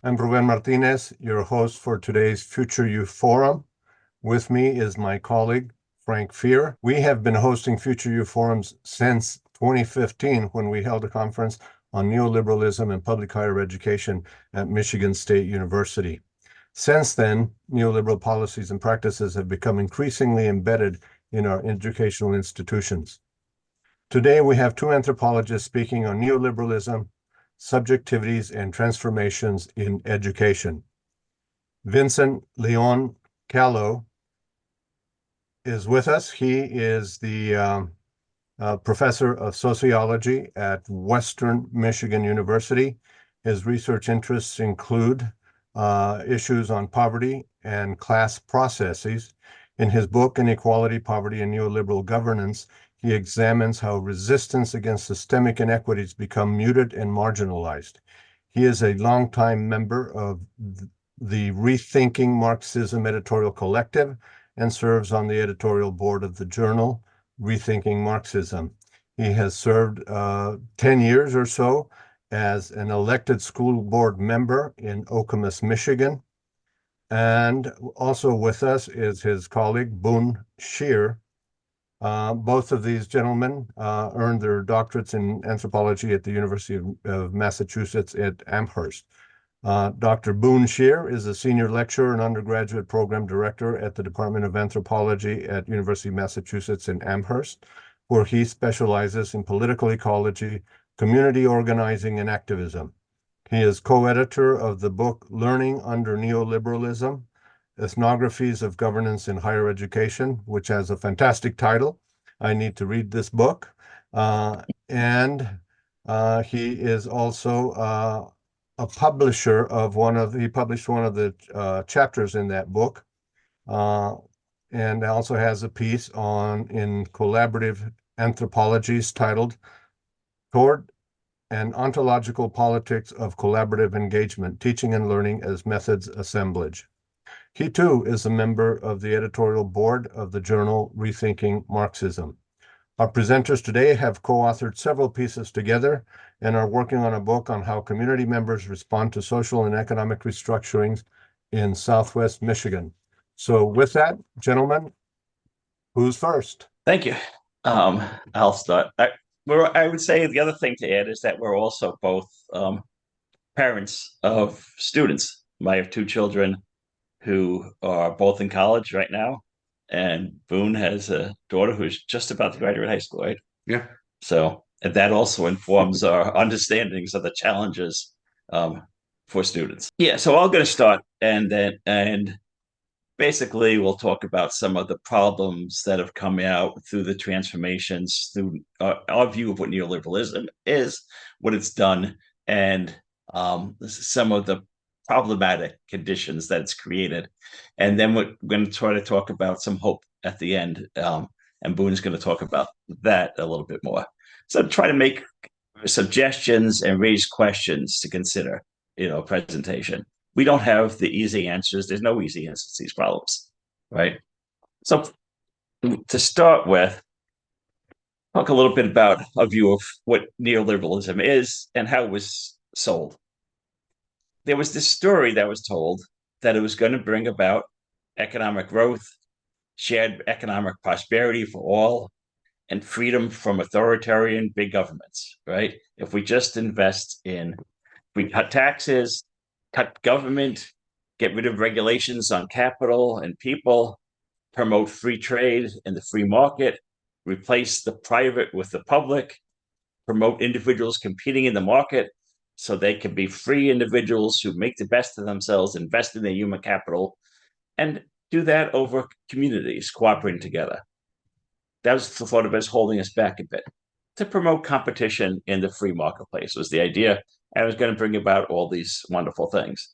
I'm Ruben Martinez, your host for today's FUTUREU Forum. With me is my colleague, Frank Fear. We have been hosting FUTUREU Forums since 2015 when we held a conference on neoliberalism and public higher education at Michigan State University. Since then, neoliberal policies and practices have become increasingly embedded in our educational institutions. Today, we have two anthropologists speaking on neoliberalism, subjectivities, and transformations in education. Vincent Lyon-Callo is with us. He is the professor of sociology at Western Michigan University. His research interests include issues on poverty and class processes. In his book, Inequality, Poverty, and Neoliberal Governance, he examines how resistance against systemic inequities become muted and marginalized. He is a longtime member of the Rethinking Marxism editorial collective and serves on the editorial board of the journal Rethinking Marxism. He has served 10 years or so as an elected school board member in Okemos, Michigan. And also with us is his colleague, Boone Shear. Both of these gentlemen earned their doctorates in anthropology at the University of Massachusetts at Amherst. Dr. Boone Shear is a senior lecturer and undergraduate program director at the Department of Anthropology at University of Massachusetts in Amherst, where he specializes in political ecology, community organizing, and activism. He is co-editor of the book Learning Under Neoliberalism, Ethnographies of Governance in Higher Education, which has a fantastic title. I need to read this book. And he is also a publisher of he published one of the chapters in that book, and also has a piece in Collaborative Anthropologies titled Toward an Ontological Politics of Collaborative Engagement, Teaching and Learning as Methods Assemblage. He too is a member of the editorial board of the journal Rethinking Marxism. Our presenters today have co-authored several pieces together and are working on a book on how community members respond to social and economic restructurings in Southwest Michigan. So with that, gentlemen, who's first? Thank you. I'll start. I would say the other thing to add is that we're also both parents of students. I have two children who are both in college right now, and Boone has a daughter who's just about to graduate high school, right? Yeah. So that also informs our understandings of the challenges for students. Yeah. So I'm going to start, and basically we'll talk about some of the problems that have come out through the transformations, through our view of what neoliberalism is, what it's done, and some of the problematic conditions that it's created. And then we're going to try to talk about some hope at the end. And Boone's going to talk about that a little bit more. So try to make suggestions and raise questions to consider, presentation. We don't have the easy answers. There's no easy answers to these problems, right? So to start with, talk a little bit about a view of what neoliberalism is and how it was sold. There was this story that was told that it was going to bring about economic growth, shared economic prosperity for all, and freedom from authoritarian big governments, right? If we just we cut taxes, cut government, get rid of regulations on capital and people, promote free trade and the free market, replace the private with the public, promote individuals competing in the market so they can be free individuals who make the best of themselves, invest in their human capital, and do that over communities cooperating together. That was the thought of us holding us back a bit. To promote competition in the free marketplace was the idea, and it was going to bring about all these wonderful things.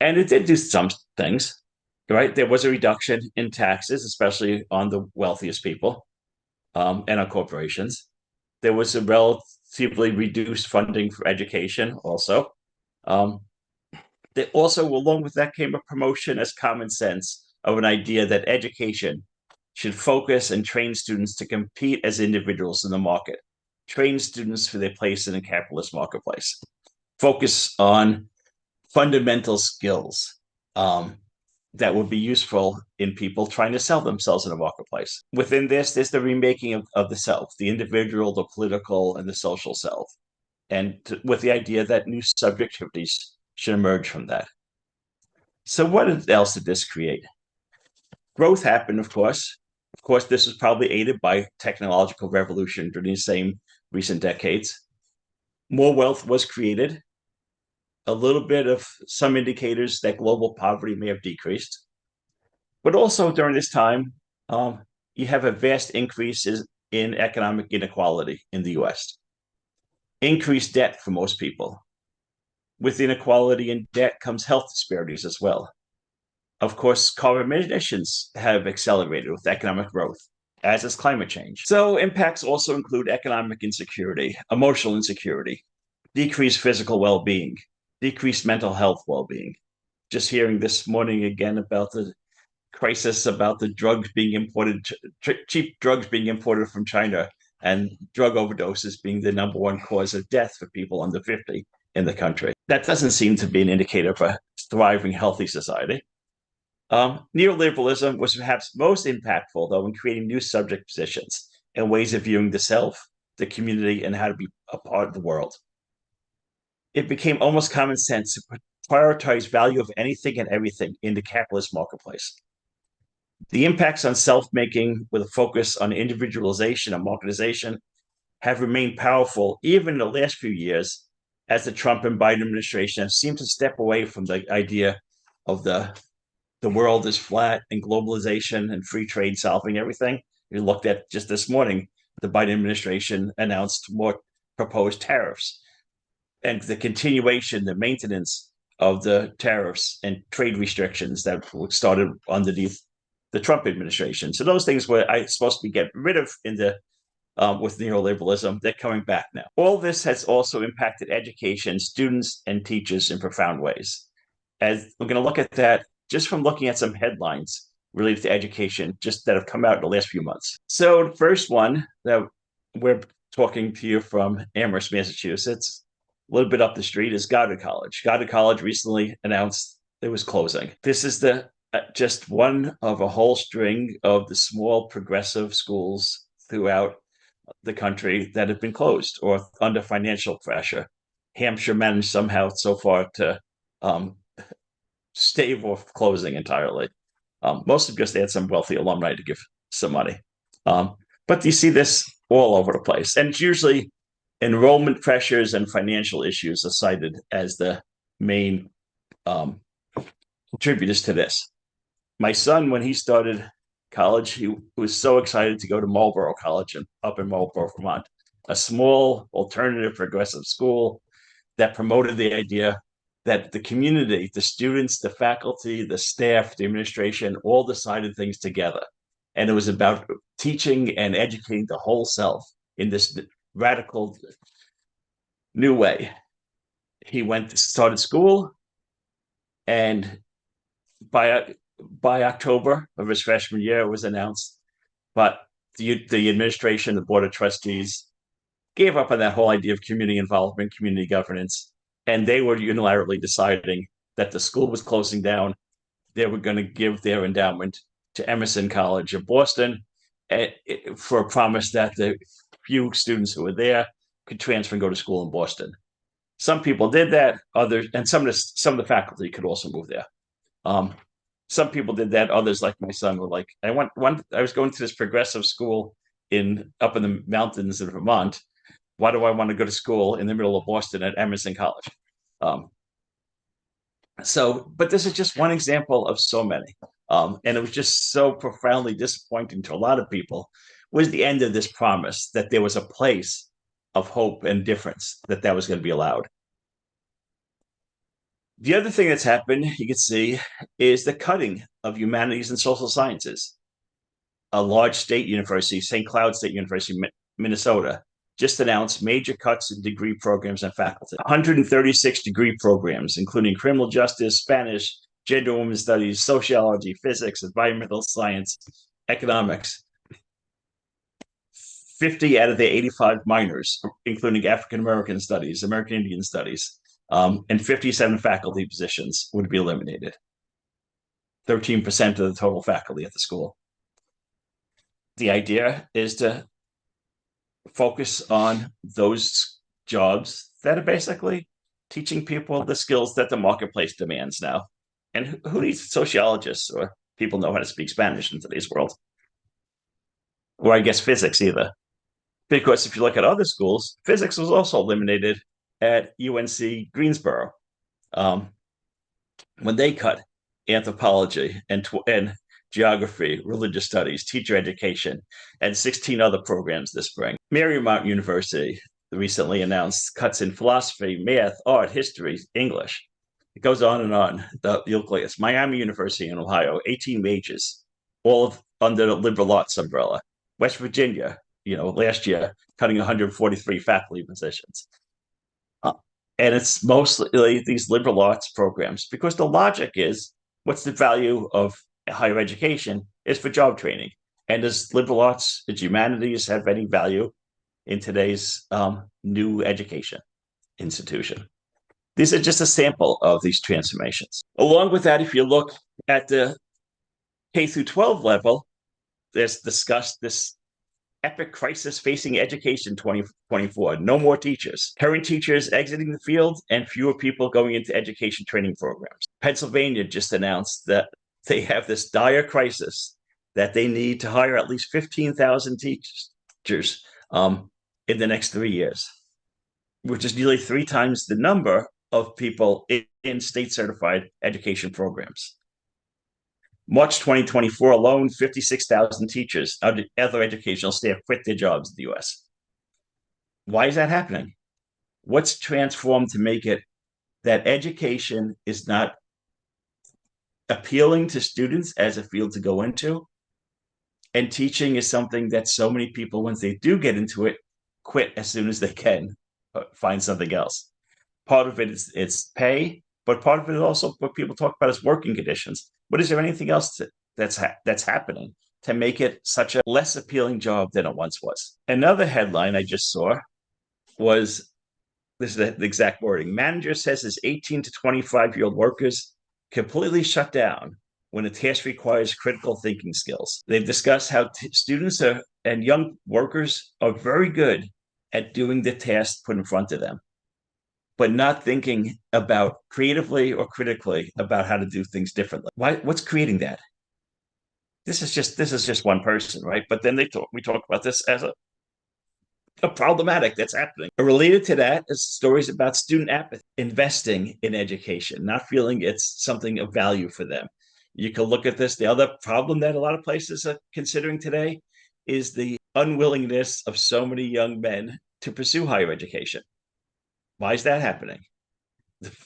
And it did do some things, right? There was a reduction in taxes, especially on the wealthiest people and on corporations. There was a relatively reduced funding for education also. Along with that came a promotion as common sense of an idea that education should focus and train students to compete as individuals in the market, train students for their place in the capitalist marketplace, focus on fundamental skills that would be useful in people trying to sell themselves in a marketplace. Within this, there's the remaking of the self, the individual, the political, and the social self, and with the idea that new subjectivities should emerge from that. So what else did this create? Growth happened, of course. Of course, this was probably aided by technological revolution during the same recent decades. More wealth was created. A little bit of some indicators that global poverty may have decreased. But also during this time, you have a vast increase in economic inequality in the US. Increased debt for most people. With inequality and debt comes health disparities as well. Of course, carbon emissions have accelerated with economic growth, as has climate change. So impacts also include economic insecurity, emotional insecurity, decreased physical well-being, decreased mental health well-being. Just hearing this morning again about the crisis about the drugs being imported, cheap drugs being imported from China, and drug overdoses being the number one cause of death for people under 50 in the country. That doesn't seem to be an indicator of a thriving, healthy society. Neoliberalism was perhaps most impactful, though, in creating new subject positions and ways of viewing the self, the community, and how to be a part of the world. It became almost common sense to prioritize value of anything and everything in the capitalist marketplace. The impacts on self-making with a focus on individualization and marketization have remained powerful even in the last few years, as the Trump and Biden administration have seemed to step away from the idea of the world is flat and globalization and free trade solving everything. We looked at just this morning, the Biden administration announced more proposed tariffs, and the continuation, the maintenance of the tariffs and trade restrictions that started underneath the Trump administration. So those things were supposed to be get rid of in the with neoliberalism. They're coming back now. All this has also impacted education, students, and teachers in profound ways. As we're going to look at that just from looking at some headlines related to education, just that have come out in the last few months. So the first one that we're talking to you from Amherst, Massachusetts, a little bit up the street, is Goddard College. Goddard College recently announced it was closing. This is the just one of a whole string of the small progressive schools throughout the country that have been closed or under financial pressure. Hampshire managed somehow so far to stave off closing entirely, mostly because they had some wealthy alumni to give some money. But you see this all over the place. And it's usually enrollment pressures and financial issues are cited as the main contributors to this. My son, when he started college, he was so excited to go to Marlborough College up in Marlborough, Vermont, a small alternative progressive school that promoted the idea that the community, the students, the faculty, the staff, the administration, all decided things together. And it was about teaching and educating the whole self in this radical new way. He started school, and by October of his freshman year, it was announced, but the administration, the board of trustees, gave up on that whole idea of community involvement, community governance, and they were unilaterally deciding that the school was closing down. They were going to give their endowment to Emerson College of Boston for a promise that the few students who were there could transfer and go to school in Boston. Some people did that, others, and some of the faculty could also move there. Some people did that. Others, like my son, were like, I was going to this progressive school up in the mountains of Vermont. Why do I want to go to school in the middle of Boston at Emerson College? But this is just one example of so many. And it was just so profoundly disappointing to a lot of people, was the end of this promise that there was a place of hope and difference, that was going to be allowed. The other thing that's happened, you can see, is the cutting of humanities and social sciences. A large state university, St. Cloud State University, Minnesota, just announced major cuts in degree programs and faculty. 136 degree programs, including criminal justice, Spanish, gender and women's studies, sociology, physics, environmental science, economics. 50 out of the 85 minors, including African American studies, American Indian studies, and 57 faculty positions would be eliminated. 13% of the total faculty at the school. The idea is to focus on those jobs that are basically teaching people the skills that the marketplace demands now. And who needs sociologists or people know how to speak Spanish in today's world? Or I guess physics either. Because if you look at other schools, physics was also eliminated at UNC Greensboro when they cut anthropology and geography, religious studies, teacher education, and 16 other programs this spring. Marymount University recently announced cuts in philosophy, math, art, history, English. It goes on and on. You'll look at Miami University in Ohio, 18 majors, all under the liberal arts umbrella. West Virginia, last year, cutting 143 faculty positions. And it's mostly these liberal arts programs because the logic is what's the value of higher education is for job training. And does liberal arts and humanities have any value in today's new education institution? These are just a sample of these transformations. Along with that, if you look at the K through 12 level, there's discussed this epic crisis facing education 2024. No more teachers. Current teachers exiting the field and fewer people going into education training programs. Pennsylvania just announced that they have this dire crisis that they need to hire at least 15,000 teachers in the next 3 years, which is nearly 3 times the number of people in state-certified education programs. March 2024 alone, 56,000 teachers, other educational staff quit their jobs in the US. Why is that happening? What's transformed to make it that education is not appealing to students as a field to go into? And teaching is something that so many people, once they do get into it, quit as soon as they can, find something else. Part of it is it's pay, but part of it is also what people talk about as working conditions. But is there anything else that's happening to make it such a less appealing job than it once was? Another headline I just saw was, this is the exact wording, manager says his 18 to 25-year-old workers completely shut down when a task requires critical thinking skills. They've discussed how students and young workers are very good at doing the task put in front of them, but not thinking about creatively or critically about how to do things differently. What's creating that? This is just one person, right? But then we talk about this as a problematic that's happening. Related to that is stories about student apathy, investing in education, not feeling it's something of value for them. You can look at this. The other problem that a lot of places are considering today is the unwillingness of so many young men to pursue higher education. Why is that happening?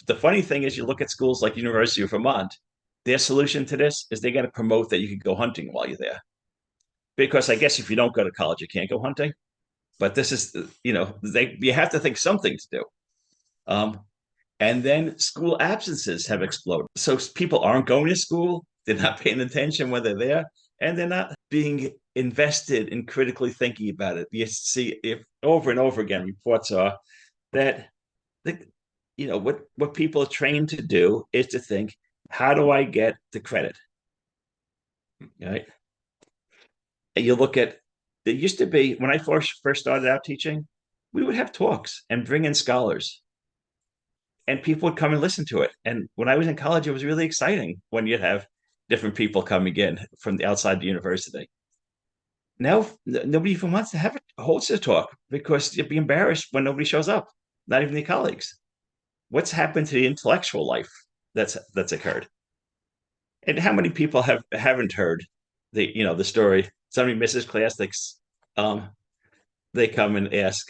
The funny thing is, you look at schools like University of Vermont, their solution to this is they got to promote that you can go hunting while you're there. Because I guess if you don't go to college, you can't go hunting. But this is, you have to think something to do. And then school absences have exploded. So people aren't going to school. They're not paying attention when they're there. And they're not being invested in critically thinking about it. You see, if over and over again, reports are that what people are trained to do is to think, how do I get the credit? Right? And you look at, there used to be, when I first started out teaching, we would have talks and bring in scholars. And people would come and listen to it. And when I was in college, it was really exciting when you'd have different people coming in from the outside the university. Now, nobody even wants to have a host a talk because you'd be embarrassed when nobody shows up, not even your colleagues. What's happened to the intellectual life that's occurred? And how many people haven't heard the story? Somebody misses class, they come and ask,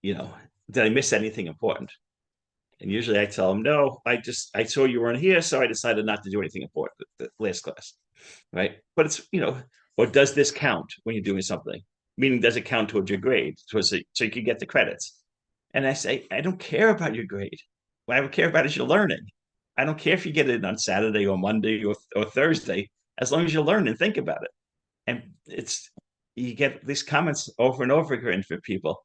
did I miss anything important? And usually I tell them, no, I saw you weren't here, so I decided not to do anything important the last class, right? But it's, or does this count when you're doing something? Meaning, does it count towards your grade so you can get the credits? And I say, I don't care about your grade. What I would care about is your learning. I don't care if you get it on Saturday or Monday or Thursday, as long as you learn and think about it. And you get these comments over and over again for people,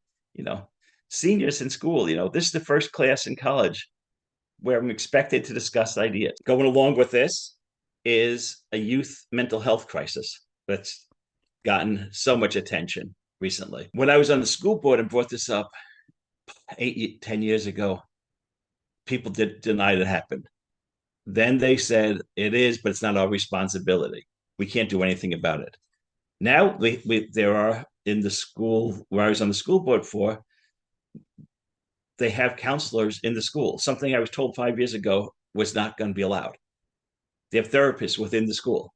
seniors in school, this is the first class in college where I'm expected to discuss ideas. Going along with this is a youth mental health crisis that's gotten so much attention recently. When I was on the school board and brought this up 10 years ago, people did deny it happened. Then they said it is, but it's not our responsibility. We can't do anything about it. Now there are in the school where I was on the school board for, they have counselors in the school. Something I was told 5 years ago was not going to be allowed. They have therapists within the school.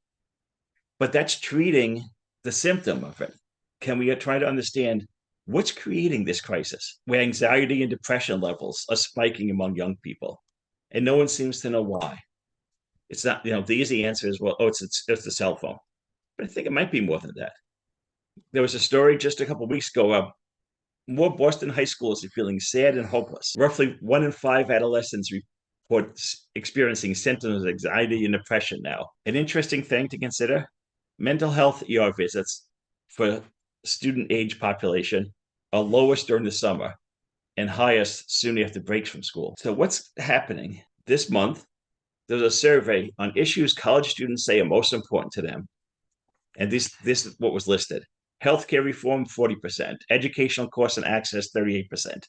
But that's treating the symptom of it. Can we try to understand what's creating this crisis where anxiety and depression levels are spiking among young people? And no one seems to know why. It's not, the easy answer is, well, it's the cell phone. But I think it might be more than that. There was a story just a couple of weeks ago. More Boston high schools are feeling sad and hopeless. Roughly 1 in 5 adolescents report experiencing symptoms of anxiety and depression now. An interesting thing to consider, mental health ER visits for student age population are lowest during the summer and highest soon after breaks from school. So what's happening this month? There's a survey on issues college students say are most important to them. And this is what was listed. Healthcare reform, 40%. Educational costs and access, 38%.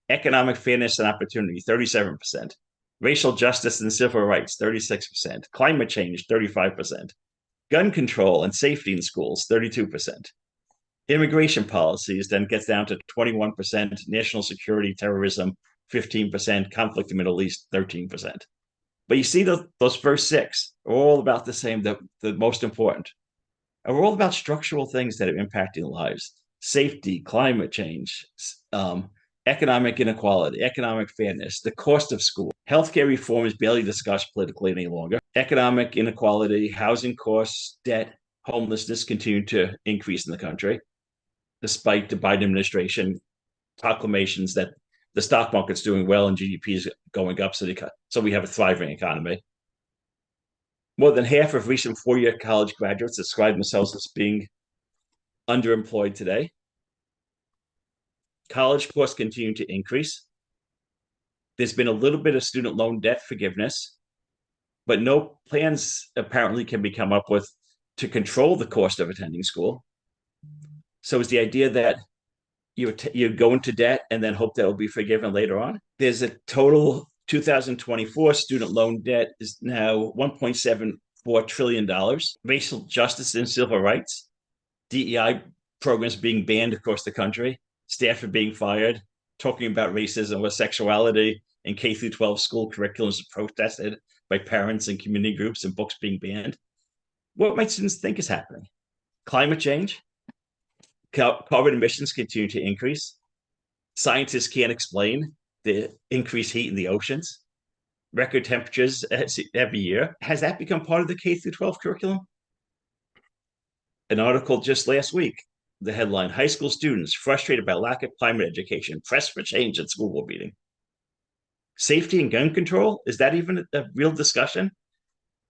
Economic fairness and opportunity, 37%. Racial justice and civil rights, 36%. Climate change, 35%. Gun control and safety in schools, 32%. Immigration policies then gets down to 21%. National security, terrorism, 15%. Conflict in the Middle East, 13%. But you see those first 6 are all about the same, the most important. And we're all about structural things that are impacting lives: safety, climate change, economic inequality, economic fairness, the cost of school. Healthcare reform is barely discussed politically any longer. Economic inequality, housing costs, debt, homelessness continue to increase in the country, despite the Biden administration proclamations that the stock market's doing well and GDP is going up, so we have a thriving economy. More than half of recent four-year college graduates describe themselves as being underemployed today. College costs continue to increase. There's been a little bit of student loan debt forgiveness, but no plans apparently can be come up with to control the cost of attending school. So is the idea that you go into debt and then hope that will be forgiven later on? There's a total 2024 student loan debt is now $1.74 trillion. Racial justice and civil rights, DEI programs being banned across the country, staff are being fired, talking about racism or sexuality in K through 12 school curriculums protested by parents and community groups, and books being banned. What might students think is happening? Climate change, carbon emissions continue to increase. Scientists can't explain the increased heat in the oceans, record temperatures every year. Has that become part of the K through 12 curriculum? An article just last week, the headline: high school students frustrated by lack of climate education, press for change at school board meeting. Safety and gun control, is that even a real discussion?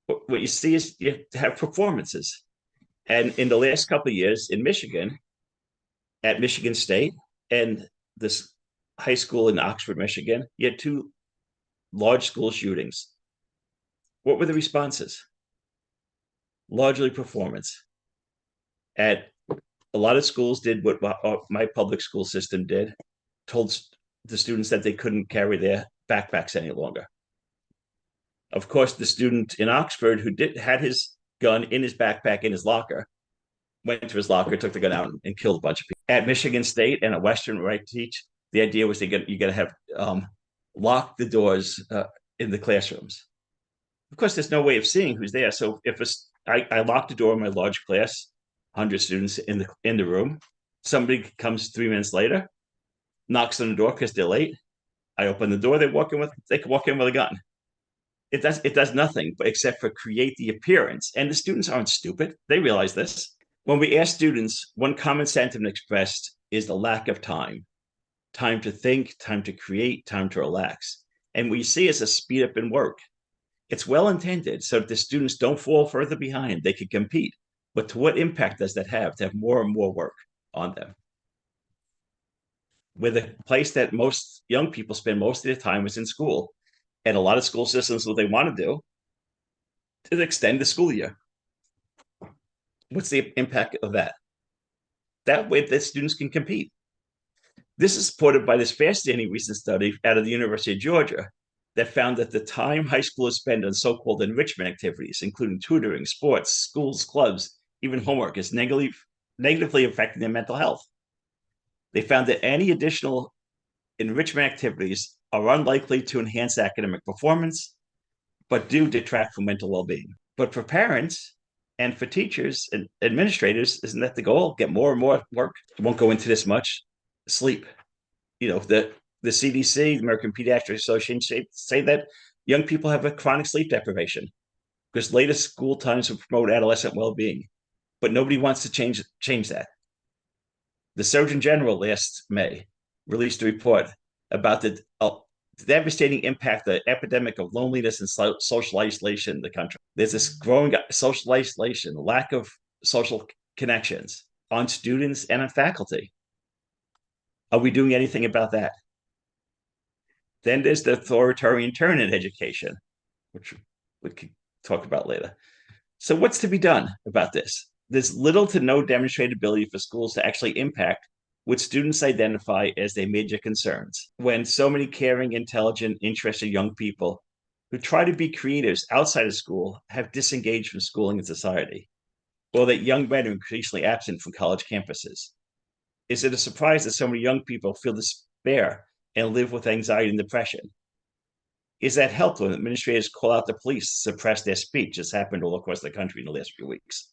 What you see is you have performances. And in the last couple of years in Michigan, at Michigan State and this high school in Oxford, Michigan, you had 2 large school shootings. What were the responses? Largely performance. At a lot of schools did what my public school system did, told the students that they couldn't carry their backpacks any longer. Of course, the student in Oxford who had his gun in his backpack in his locker went to his locker, took the gun out, and killed a bunch of people. At Michigan State and at Western, where I teach, the idea was you got to have lock the doors in the classrooms. Of course, there's no way of seeing who's there. So if I lock the door in my large class, 100 students in the room, somebody comes 3 minutes later, knocks on the door because they're late. I open the door. They can walk in with a gun. It does nothing but except for create the appearance. And the students aren't stupid. They realize this. When we ask students, one common sentiment expressed is the lack of time to think, time to create, time to relax. And what you see is a speed up in work. It's well intended so that the students don't fall further behind. They can compete. But to what impact does that have to have more and more work on them? Where the place that most young people spend most of their time is in school. And a lot of school systems, what they want to do is extend the school year. What's the impact of that? That way that students can compete. This is supported by this fascinating recent study out of the University of Georgia that found that the time high schoolers spend on so-called enrichment activities, including tutoring, sports, schools, clubs, even homework, is negatively affecting their mental health. They found that any additional enrichment activities are unlikely to enhance academic performance, but do detract from mental well-being. But for parents and for teachers and administrators, isn't that the goal? Get more and more work. I won't go into this much. Sleep. The CDC, the American Pediatric Association, say that young people have a chronic sleep deprivation because later school times will promote adolescent well-being, but nobody wants to change that. The Surgeon General last May released a report about the devastating impact, the epidemic of loneliness and social isolation in the country. There's this growing social isolation, lack of social connections on students and on faculty. Are we doing anything about that? Then there's the authoritarian turn in education, which we could talk about later. So what's to be done about this? There's little to no demonstrated ability for schools to actually impact what students identify as their major concerns. When so many caring, intelligent, interested young people who try to be creators outside of school have disengaged from schooling and society, or that young men are increasingly absent from college campuses. Is it a surprise that so many young people feel despair and live with anxiety and depression? Is that helpful when administrators call out the police to suppress their speech, as happened all across the country in the last few weeks?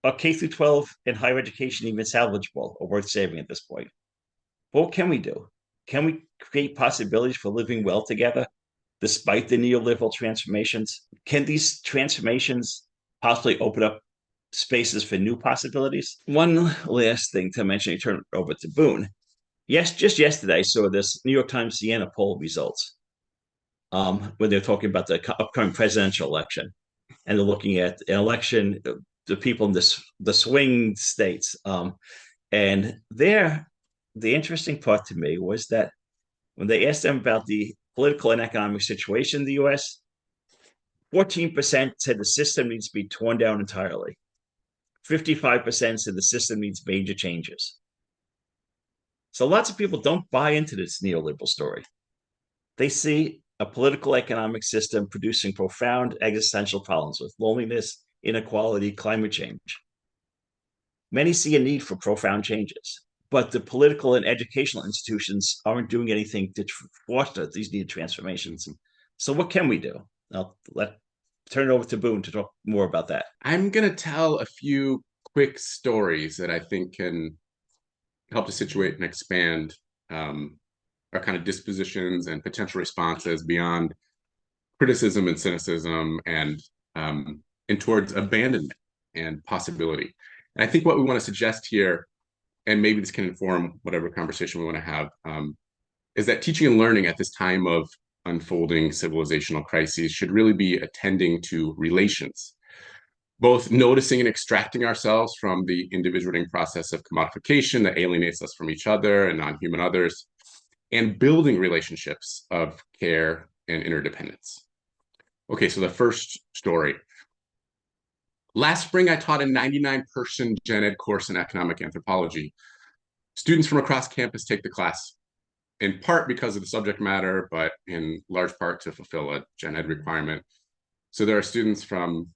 Are K through 12 and higher education even salvageable or worth saving at this point? What can we do? Can we create possibilities for living well together despite the neoliberal transformations? Can these transformations possibly open up spaces for new possibilities? One last thing to mention, I turn it over to Boone. Yes, just yesterday I saw this New York Times Siena poll results when they're talking about the upcoming presidential election, and they're looking at an election, the people in the swing states, and there, the interesting part to me was that when they asked them about the political and economic situation in the U.S., 14% said the system needs to be torn down entirely. 55% said the system needs major changes. So lots of people don't buy into this neoliberal story. They see a political economic system producing profound existential problems with loneliness, inequality, climate change. Many see a need for profound changes, but the political and educational institutions aren't doing anything to foster these needed transformations. So what can we do? I'll turn it over to Boone to talk more about that. I'm going to tell a few quick stories that I think can help to situate and expand our kind of dispositions and potential responses beyond criticism and cynicism and towards abandonment and possibility. And I think what we want to suggest here, and maybe this can inform whatever conversation we want to have, is that teaching and learning at this time of unfolding civilizational crises should really be attending to relations, both noticing and extracting ourselves from the individuating process of commodification that alienates us from each other and non-human others, and building relationships of care and interdependence. Okay, so the first story. Last spring, I taught a 99-person gen ed course in economic anthropology. Students from across campus take the class, in part because of the subject matter, but in large part to fulfill a gen ed requirement. So there are students from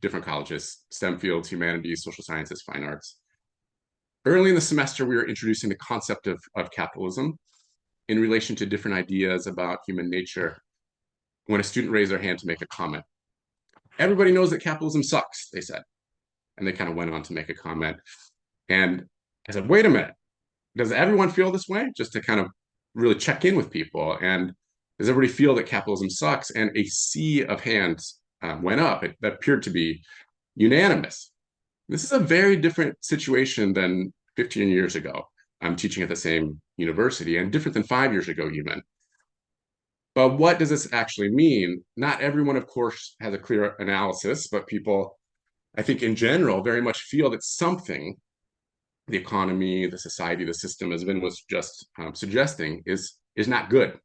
different colleges, STEM fields, humanities, social sciences, fine arts. Early in the semester, we were introducing the concept of capitalism in relation to different ideas about human nature when a student raised their hand to make a comment. Everybody knows that capitalism sucks, they said. And they kind of went on to make a comment. And I said, wait a minute, does everyone feel this way? Just to kind of really check in with people. And does everybody feel that capitalism sucks? And a sea of hands went up. That appeared to be unanimous. This is a very different situation than 15 years ago. I'm teaching at the same university, and different than 5 years ago even. But what does this actually mean? Not everyone, of course, has a clear analysis, but people, I think in general, very much feel that something, the economy, the society, the system, as Vin was just suggesting, is not good.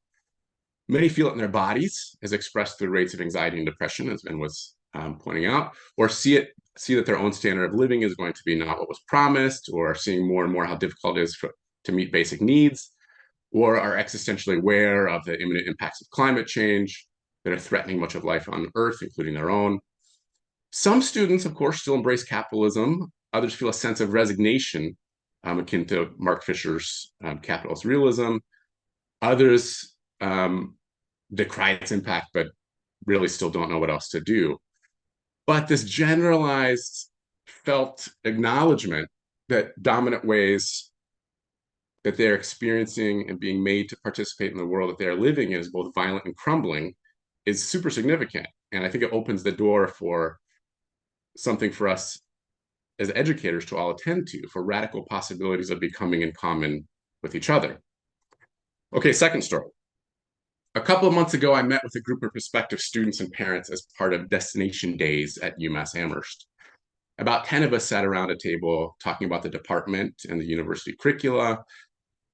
Many feel it in their bodies, as expressed through rates of anxiety and depression, as Ben was pointing out, or see that their own standard of living is going to be not what was promised, or seeing more and more how difficult it is to meet basic needs, or are existentially aware of the imminent impacts of climate change that are threatening much of life on Earth, including their own. Some students, of course, still embrace capitalism. Others feel a sense of resignation, akin to Mark Fisher's capitalist realism. Others decry its impact, but really still don't know what else to do. But this generalized felt acknowledgement that dominant ways that they're experiencing and being made to participate in the world that they're living in is both violent and crumbling is super significant. And I think it opens the door for something for us as educators to all attend to, for radical possibilities of becoming in common with each other. Okay, second story. A couple of months ago, I met with a group of prospective students and parents as part of Destination Days at UMass Amherst. About 10 of us sat around a table talking about the department and the university curricula,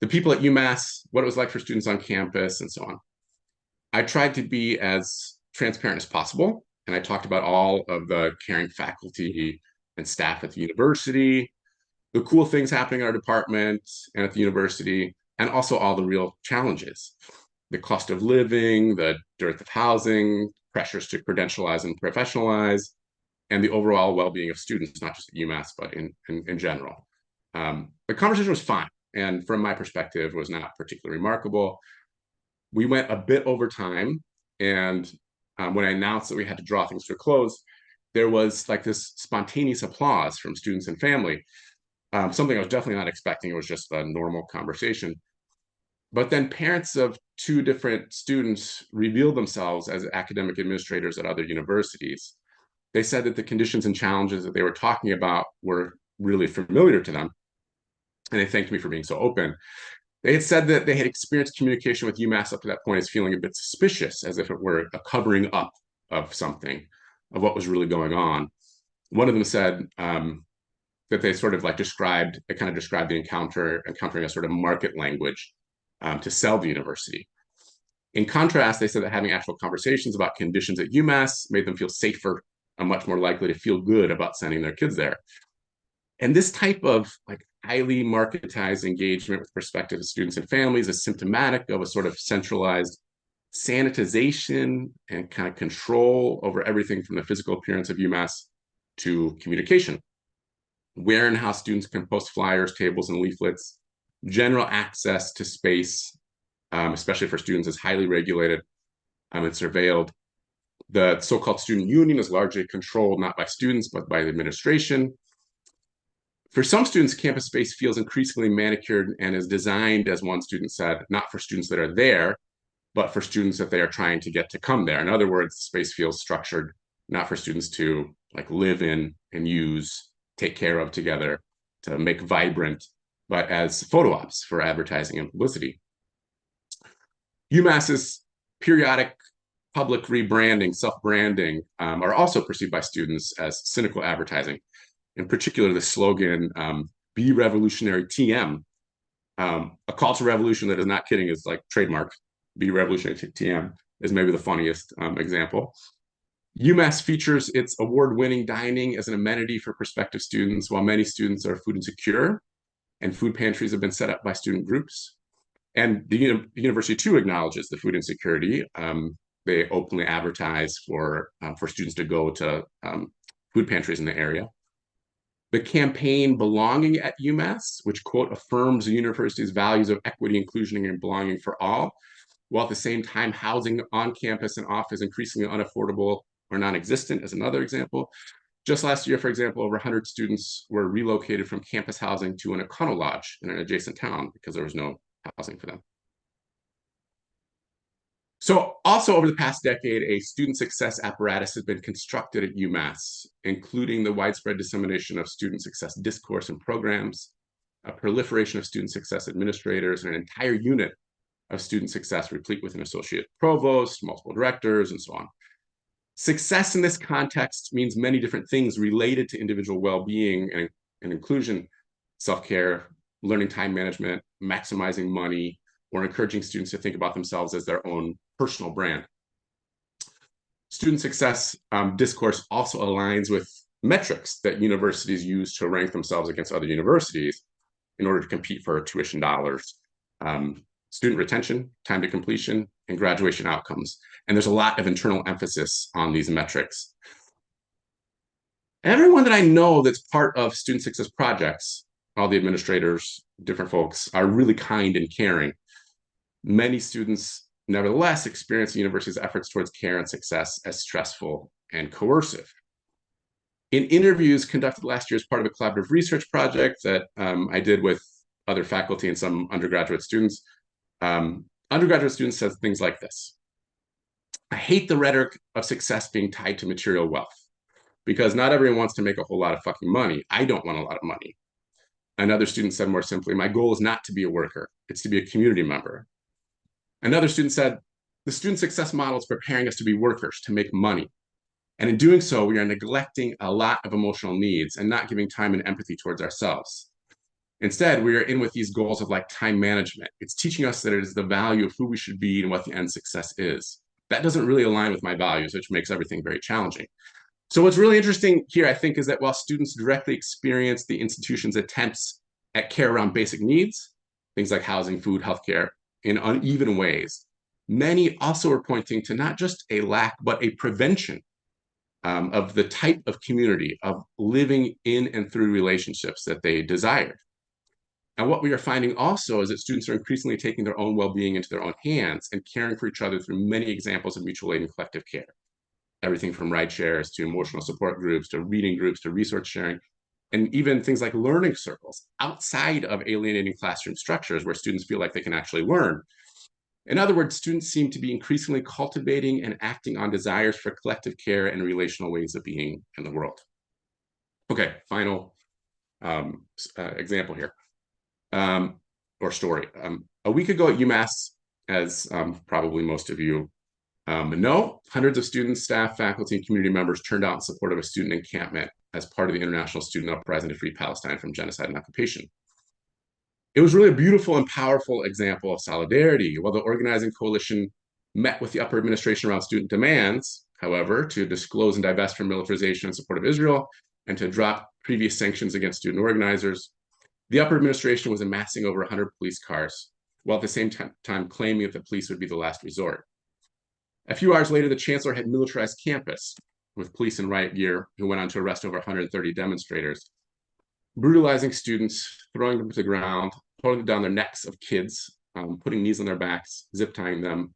the people at UMass, what it was like for students on campus, and so on. I tried to be as transparent as possible, and I talked about all of the caring faculty and staff at the university, the cool things happening in our department and at the university, and also all the real challenges. The cost of living, the dearth of housing, pressures to credentialize and professionalize, and the overall well-being of students, not just at UMass, but in general. The conversation was fine, and from my perspective, was not particularly remarkable. We went a bit over time, and when I announced that we had to draw things to a close, there was like this spontaneous applause from students and family, something I was definitely not expecting. It was just a normal conversation. But then parents of two different students revealed themselves as academic administrators at other universities. They said that the conditions and challenges that they were talking about were really familiar to them. And they thanked me for being so open. They had said that they had experienced communication with UMass up to that point as feeling a bit suspicious, as if it were a covering up of something, of what was really going on. One of them said that they sort of like described the encounter, encountering a sort of market language to sell the university. In contrast, they said that having actual conversations about conditions at UMass made them feel safer and much more likely to feel good about sending their kids there. And this type of like highly marketized engagement with prospective students and families is symptomatic of a sort of centralized sanitization and kind of control over everything from the physical appearance of UMass to communication. Where and how students can post flyers, tables, and leaflets. General access to space, especially for students, is highly regulated and surveilled. The so-called student union is largely controlled not by students, but by the administration. For some students, campus space feels increasingly manicured and is designed, as one student said, not for students that are there, but for students that they are trying to get to come there. In other words, space feels structured not for students to like live in and use, take care of together, to make vibrant, but as photo ops for advertising and publicity. UMass's periodic public rebranding, self-branding, are also perceived by students as cynical advertising. In particular, the slogan, "Be Revolutionary TM," a call to revolution that is not kidding, is like trademark. "Be Revolutionary TM" is maybe the funniest example. UMass features its award-winning dining as an amenity for prospective students, while many students are food insecure, and food pantries have been set up by student groups. And the university too acknowledges the food insecurity. They openly advertise for students to go to food pantries in the area. The campaign "Belonging at UMass," which, quote, affirms the university's values of equity, inclusion, and belonging for all, while at the same time housing on campus and off is increasingly unaffordable or non-existent, is another example. Just last year, for example, over 100 students were relocated from campus housing to an Econo Lodge in an adjacent town because there was no housing for them. So also over the past decade, a student success apparatus has been constructed at UMass, including the widespread dissemination of student success discourse and programs, a proliferation of student success administrators, and an entire unit of student success replete with an associate provost, multiple directors, and so on. Success in this context means many different things related to individual well-being and inclusion: self-care, learning time management, maximizing money, or encouraging students to think about themselves as their own personal brand. Student success discourse also aligns with metrics that universities use to rank themselves against other universities in order to compete for tuition dollars, student retention, time to completion, and graduation outcomes. And there's a lot of internal emphasis on these metrics. Everyone that I know that's part of student success projects, all the administrators, different folks, are really kind and caring. Many students, nevertheless, experience the university's efforts towards care and success as stressful and coercive. In interviews conducted last year as part of a collaborative research project that I did with other faculty and some undergraduate students said things like this: I hate the rhetoric of success being tied to material wealth, because not everyone wants to make a whole lot of fucking money. I don't want a lot of money. Another student said more simply, my goal is not to be a worker, it's to be a community member. Another student said, the student success model is preparing us to be workers, to make money. And in doing so, we are neglecting a lot of emotional needs and not giving time and empathy towards ourselves. Instead, we are in with these goals of like time management. It's teaching us that it is the value of who we should be and what the end success is. That doesn't really align with my values, which makes everything very challenging. So what's really interesting here, I think, is that while students directly experience the institution's attempts at care around basic needs, things like housing, food, healthcare, in uneven ways, many also are pointing to not just a lack, but a prevention of the type of community, of living in and through relationships that they desired. And what we are finding also is that students are increasingly taking their own well-being into their own hands and caring for each other through many examples of mutual aid and collective care. Everything from ride shares to emotional support groups, to reading groups, to resource sharing, and even things like learning circles outside of alienating classroom structures where students feel like they can actually learn. In other words, students seem to be increasingly cultivating and acting on desires for collective care and relational ways of being in the world. Okay, final example here, or story. A week ago at UMass, as probably most of you know, hundreds of students, staff, faculty, and community members turned out in support of a student encampment as part of the International Student Uprising to Free Palestine from Genocide and Occupation. It was really a beautiful and powerful example of solidarity. While the organizing coalition met with the upper administration around student demands, however, to disclose and divest from militarization in support of Israel and to drop previous sanctions against student organizers, the upper administration was amassing over 100 police cars, while at the same time claiming that the police would be the last resort. A few hours later, the chancellor had militarized campus with police in riot gear who went on to arrest over 130 demonstrators, brutalizing students, throwing them to the ground, pulling down their necks of kids, putting knees on their backs, zip tying them.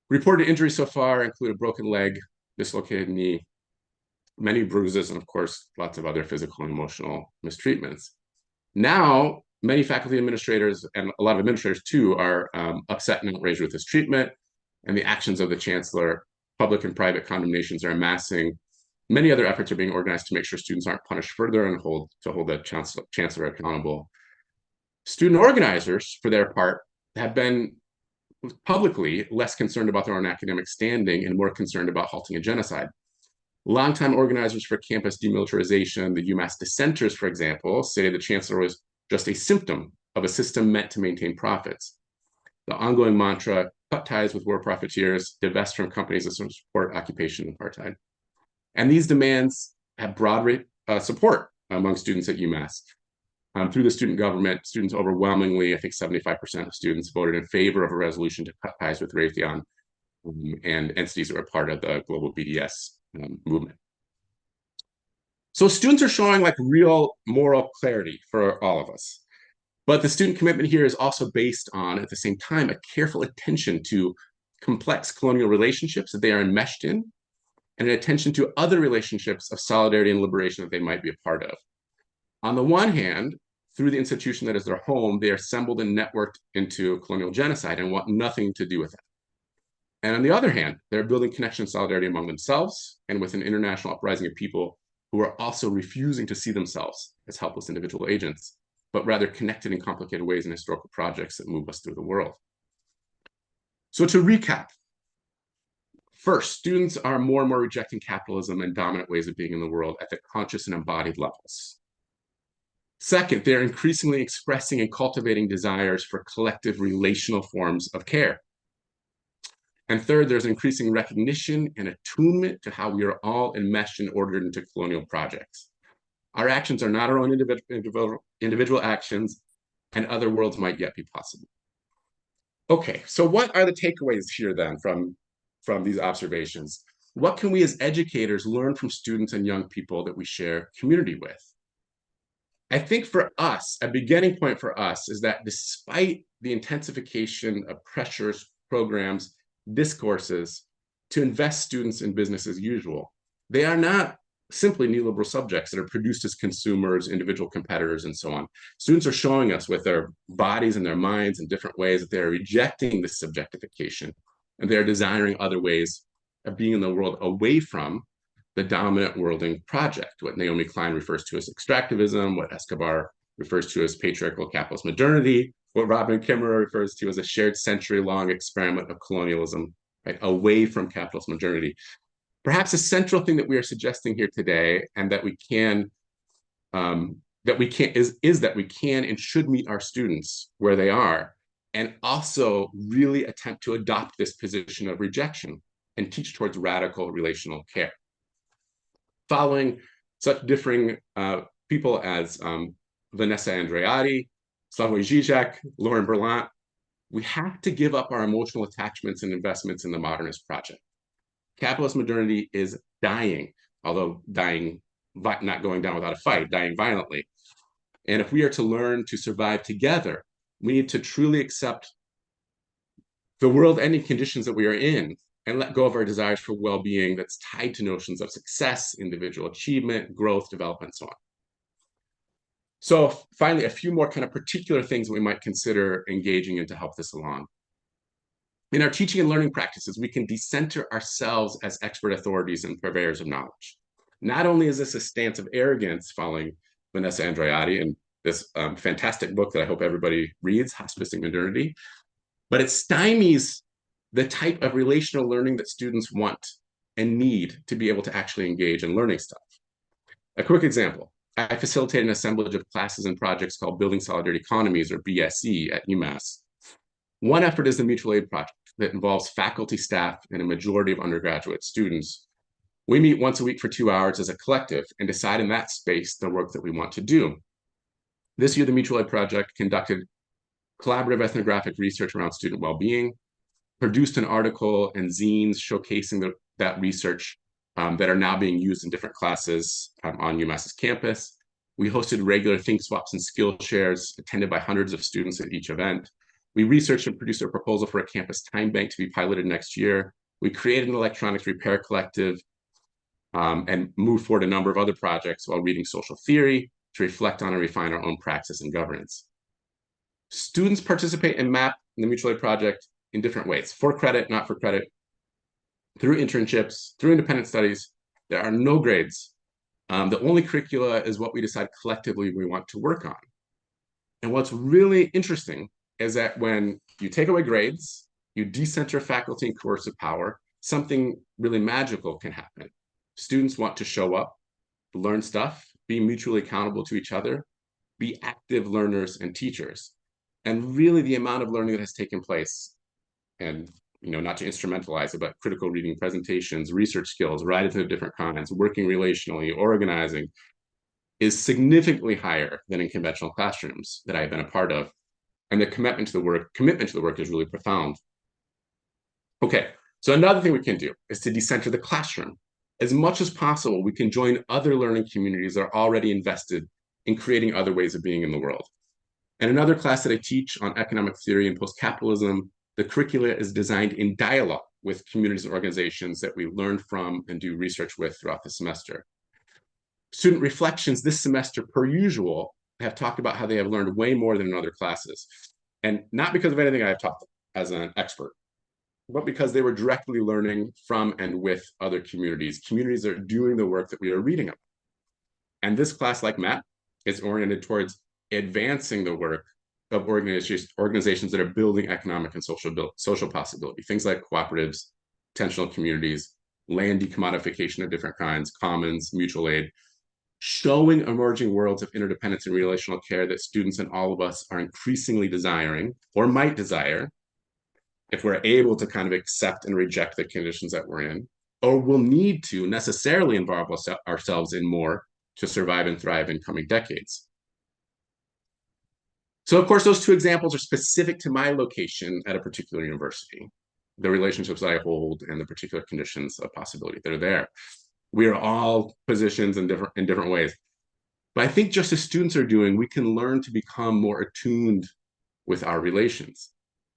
Reported injuries so far include a broken leg, dislocated knee, many bruises, and of course, lots of other physical and emotional mistreatments. Now, many faculty administrators and a lot of administrators too are upset and outraged with this treatment and the actions of the chancellor. Public and private condemnations are amassing. Many other efforts are being organized to make sure students aren't punished further and hold the chancellor accountable. Student organizers, for their part, have been publicly less concerned about their own academic standing and more concerned about halting a genocide. Longtime organizers for campus demilitarization, the UMass dissenters, for example, say the chancellor was just a symptom of a system meant to maintain profits. The ongoing mantra, cut ties with war profiteers, divest from companies that support occupation and apartheid. And these demands have broad support among students at UMass. Through the student government, students overwhelmingly, I think 75% of students voted in favor of a resolution to cut ties with Raytheon and entities that were part of the global BDS movement. So students are showing like real moral clarity for all of us. But the student commitment here is also based on, at the same time, a careful attention to complex colonial relationships that they are enmeshed in, and an attention to other relationships of solidarity and liberation that they might be a part of. On the one hand, through the institution that is their home, they are assembled and networked into colonial genocide and want nothing to do with it. And on the other hand, they're building connection and solidarity among themselves and with an international uprising of people who are also refusing to see themselves as helpless individual agents, but rather connected in complicated ways in historical projects that move us through the world. So to recap, first, students are more and more rejecting capitalism and dominant ways of being in the world at the conscious and embodied levels. Second, they're increasingly expressing and cultivating desires for collective relational forms of care. And third, there's increasing recognition and attunement to how we are all enmeshed and ordered into colonial projects. Our actions are not our own individual actions, and other worlds might yet be possible. Okay, so what are the takeaways here then from these observations? What can we as educators learn from students and young people that we share community with? I think for us, a beginning point for us is that despite the intensification of pressures, programs, discourses to invest students in business as usual, they are not simply neoliberal subjects that are produced as consumers, individual competitors, and so on. Students are showing us with their bodies and their minds in different ways that they're rejecting this subjectification, and they're desiring other ways of being in the world away from the dominant worlding project, what Naomi Klein refers to as extractivism, what Escobar refers to as patriarchal capitalist modernity, what Robin Kimmerer refers to as a shared century-long experiment of colonialism, right, away from capitalist modernity. Perhaps a central thing that we are suggesting here today, and that we can is that we can and should meet our students where they are, and also really attempt to adopt this position of rejection and teach towards radical relational care. Following such differing people as Vanessa Andreatti, Slavoj Žižek, Lauren Berlant, we have to give up our emotional attachments and investments in the modernist project. Capitalist modernity is dying, although dying, not going down without a fight, dying violently. And if we are to learn to survive together, we need to truly accept the world-ending conditions that we are in and let go of our desires for well-being that's tied to notions of success, individual achievement, growth, development, and so on. So finally, a few more kind of particular things that we might consider engaging in to help this along. In our teaching and learning practices, we can decenter ourselves as expert authorities and purveyors of knowledge. Not only is this a stance of arrogance following Vanessa Andreatti and this fantastic book that I hope everybody reads, Hospicing Modernity, but it stymies the type of relational learning that students want and need to be able to actually engage in learning stuff. A quick example, I facilitate an assemblage of classes and projects called Building Solidarity Economies, or BSE, at UMass. One effort is the mutual aid project that involves faculty, staff, and a majority of undergraduate students. We meet once a week for 2 hours as a collective and decide in that space the work that we want to do. This year, the mutual aid project conducted collaborative ethnographic research around student well-being, produced an article and zines showcasing that research that are now being used in different classes on UMass's campus. We hosted regular think swaps and skill shares attended by hundreds of students at each event. We researched and produced a proposal for a campus time bank to be piloted next year. We created an electronics repair collective and moved forward a number of other projects while reading social theory to reflect on and refine our own praxis and governance. Students participate in MAP, in the mutual aid project, in different ways, for credit, not for credit, through internships, through independent studies. There are no grades. The only curricula is what we decide collectively we want to work on. And what's really interesting is that when you take away grades, you decenter faculty and coercive power, something really magical can happen. Students want to show up, learn stuff, be mutually accountable to each other, be active learners and teachers. And really the amount of learning that has taken place, and not to instrumentalize it, but critical reading, presentations, research skills, writing of different kinds, working relationally, organizing, is significantly higher than in conventional classrooms that I've been a part of. And the commitment to the work is really profound. Okay, so another thing we can do is to decenter the classroom. As much as possible, we can join other learning communities that are already invested in creating other ways of being in the world. And another class that I teach on economic theory and post-capitalism, the curricula is designed in dialogue with communities and organizations that we learn from and do research with throughout the semester. Student reflections this semester, per usual, have talked about how they have learned way more than in other classes. And not because of anything I have taught them as an expert, but because they were directly learning from and with other communities that are doing the work that we are reading about. And this class, like MAP, is oriented towards advancing the work of organizations that are building economic and social possibility, things like cooperatives, intentional communities, land decommodification of different kinds, commons, mutual aid, showing emerging worlds of interdependence and relational care that students and all of us are increasingly desiring or might desire, if we're able to kind of accept and reject the conditions that we're in, or we'll need to necessarily involve ourselves in more to survive and thrive in coming decades. So of course, those two examples are specific to my location at a particular university, the relationships that I hold and the particular conditions of possibility that are there. We are all positions in different ways. But I think just as students are doing, we can learn to become more attuned with our relations.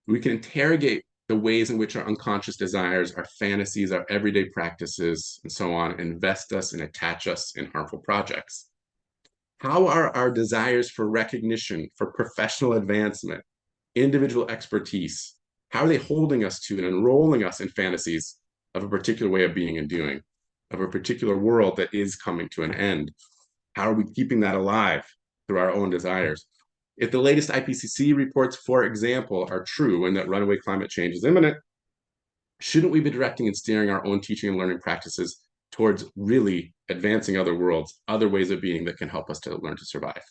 We can interrogate the ways in which our unconscious desires, our fantasies, our everyday practices, and so on, invest us and attach us in harmful projects. How are our desires for recognition, for professional advancement, individual expertise, how are they holding us to and enrolling us in fantasies of a particular way of being and doing, of a particular world that is coming to an end? How are we keeping that alive through our own desires? If the latest IPCC reports, for example, are true and that runaway climate change is imminent, shouldn't we be directing and steering our own teaching and learning practices towards really advancing other worlds, other ways of being that can help us to learn to survive?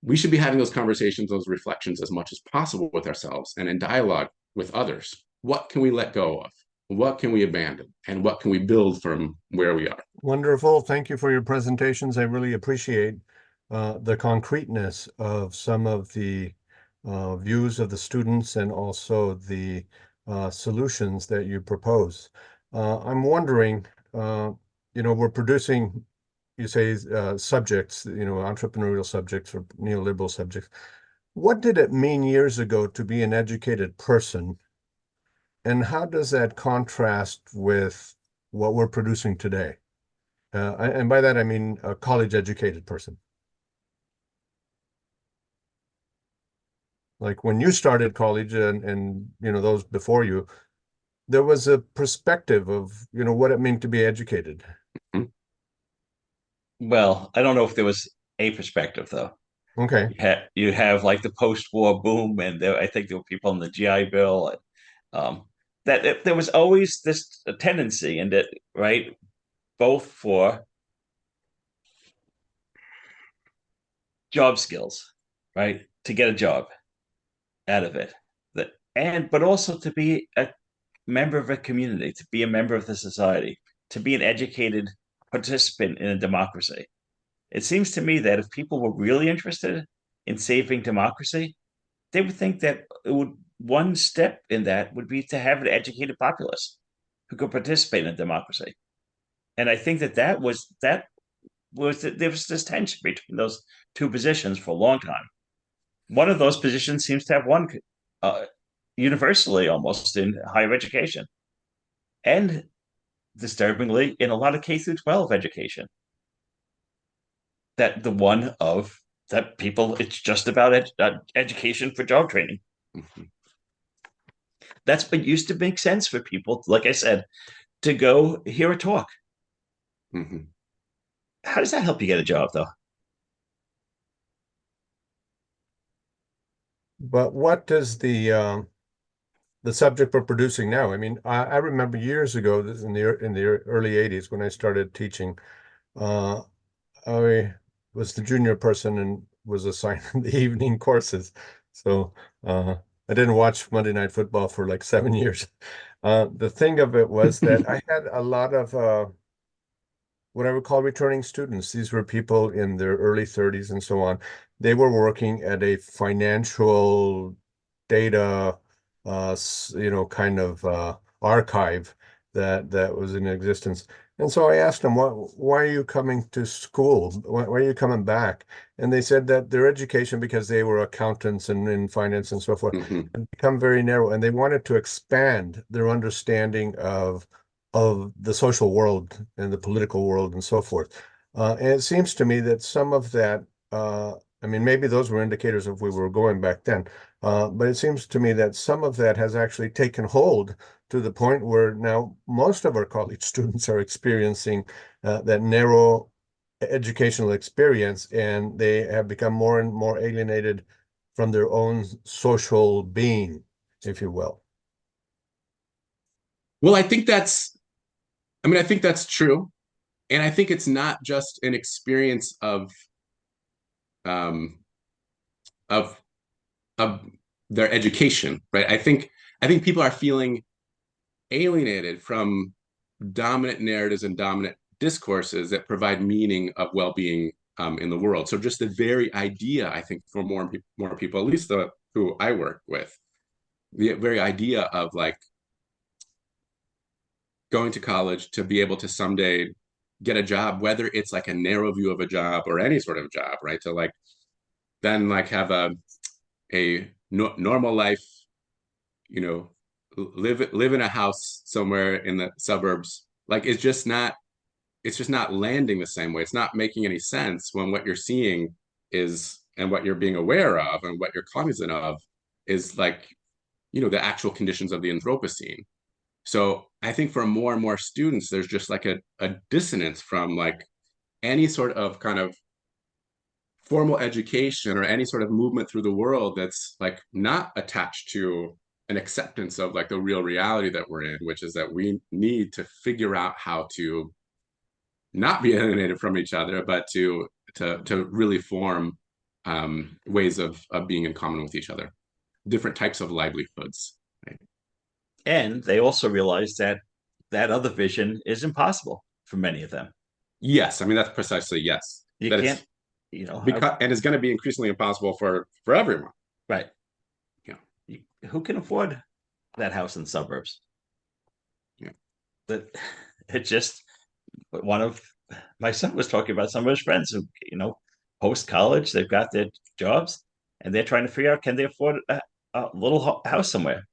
We should be having those conversations, those reflections as much as possible with ourselves and in dialogue with others. What can we let go of? What can we abandon? And what can we build from where we are? Wonderful. Thank you for your presentations. I really appreciate the concreteness of some of the views of the students and also the solutions that you propose. I'm wondering, we're producing, you say, subjects, entrepreneurial subjects or neoliberal subjects. What did it mean years ago to be an educated person? And how does that contrast with what we're producing today? And by that, I mean a college-educated person. Like when you started college and those before you, there was a perspective of, what it meant to be educated. Well, I don't know if there was a perspective, though. Okay. You have like the post-war boom, and I think there were people in the GI Bill, and that there was always this tendency, and that, right, both for job skills, right, to get a job out of it, but also to be a member of a community, to be a member of the society, to be an educated participant in a democracy. It seems to me that if people were really interested in saving democracy, they would think that one step in that would be to have an educated populace who could participate in democracy. And I think there was this tension between those two positions for a long time. One of those positions seems to have won universally almost in higher education, and disturbingly in a lot of K through 12 education. That the one of that people, it's just about education for job training. Mm-hmm. That's what used to make sense for people, like I said, to go hear a talk. Mm-hmm. How does that help you get a job, though? But what does the subject we're producing now? I mean, I remember years ago, this in the early 80s when I started teaching, I was the junior person and was assigned the evening courses. So I didn't watch Monday Night Football for like 7 years. The thing of it was that I had a lot of what I would call returning students. These were people in their early 30s and so on. They were working at a financial data, kind of archive that was in existence. And so I asked them, why are you coming to school? Why are you coming back? And they said that their education, because they were accountants and in finance and so forth, Mm-hmm. had become very narrow, and they wanted to expand their understanding of the social world and the political world and so forth. And it seems to me that some of that, I mean, maybe those were indicators of we were going back then, but it seems to me that some of that has actually taken hold to the point where now most of our college students are experiencing that narrow educational experience, and they have become more and more alienated from their own social being, if you will. Well, I think that's true. And I think it's not just an experience of of their education, right? I think people are feeling alienated from dominant narratives and dominant discourses that provide meaning of well-being in the world. So just the very idea, I think, for more people, at least the who I work with, the very idea of like going to college to be able to someday get a job, whether it's like a narrow view of a job or any sort of job, right? To like then like have a normal life, you know, live in a house somewhere in the suburbs. Like it's just not landing the same way. It's not making any sense when what you're seeing is, and what you're being aware of and what you're cognizant of is like, you know, the actual conditions of the Anthropocene. So I think for more and more students, there's just like a dissonance from like any sort of kind of formal education or any sort of movement through the world that's like not attached to an acceptance of like the real reality that we're in, which is that we need to figure out how to not be alienated from each other, but to really form ways of being in common with each other, different types of livelihoods. Right? And they also realize that that other vision is impossible for many of them. Yes, I mean that's precisely yes. You That can't, it's you know, because and it's going to be increasingly impossible for everyone. right. Yeah. Who can afford that house in the suburbs? Yeah. That it just one of my son was talking about some of his friends who, you know, post college, they've got their jobs and they're trying to figure out, can they afford a little house somewhere?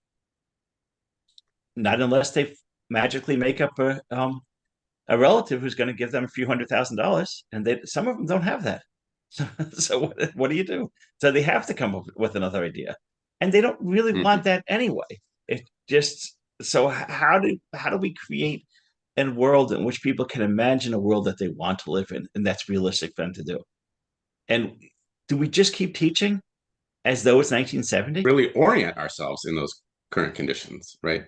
Not unless they magically make up a relative who's going to give them a few $100,000, and they some of them don't have that. So what do you do? So they have to come up with another idea, and they don't really want that anyway. It just so how do we create a world in which people can imagine a world that they want to live in, and that's realistic for them to do? And do we just keep teaching as though it's 1970? Really orient ourselves in those current conditions, right?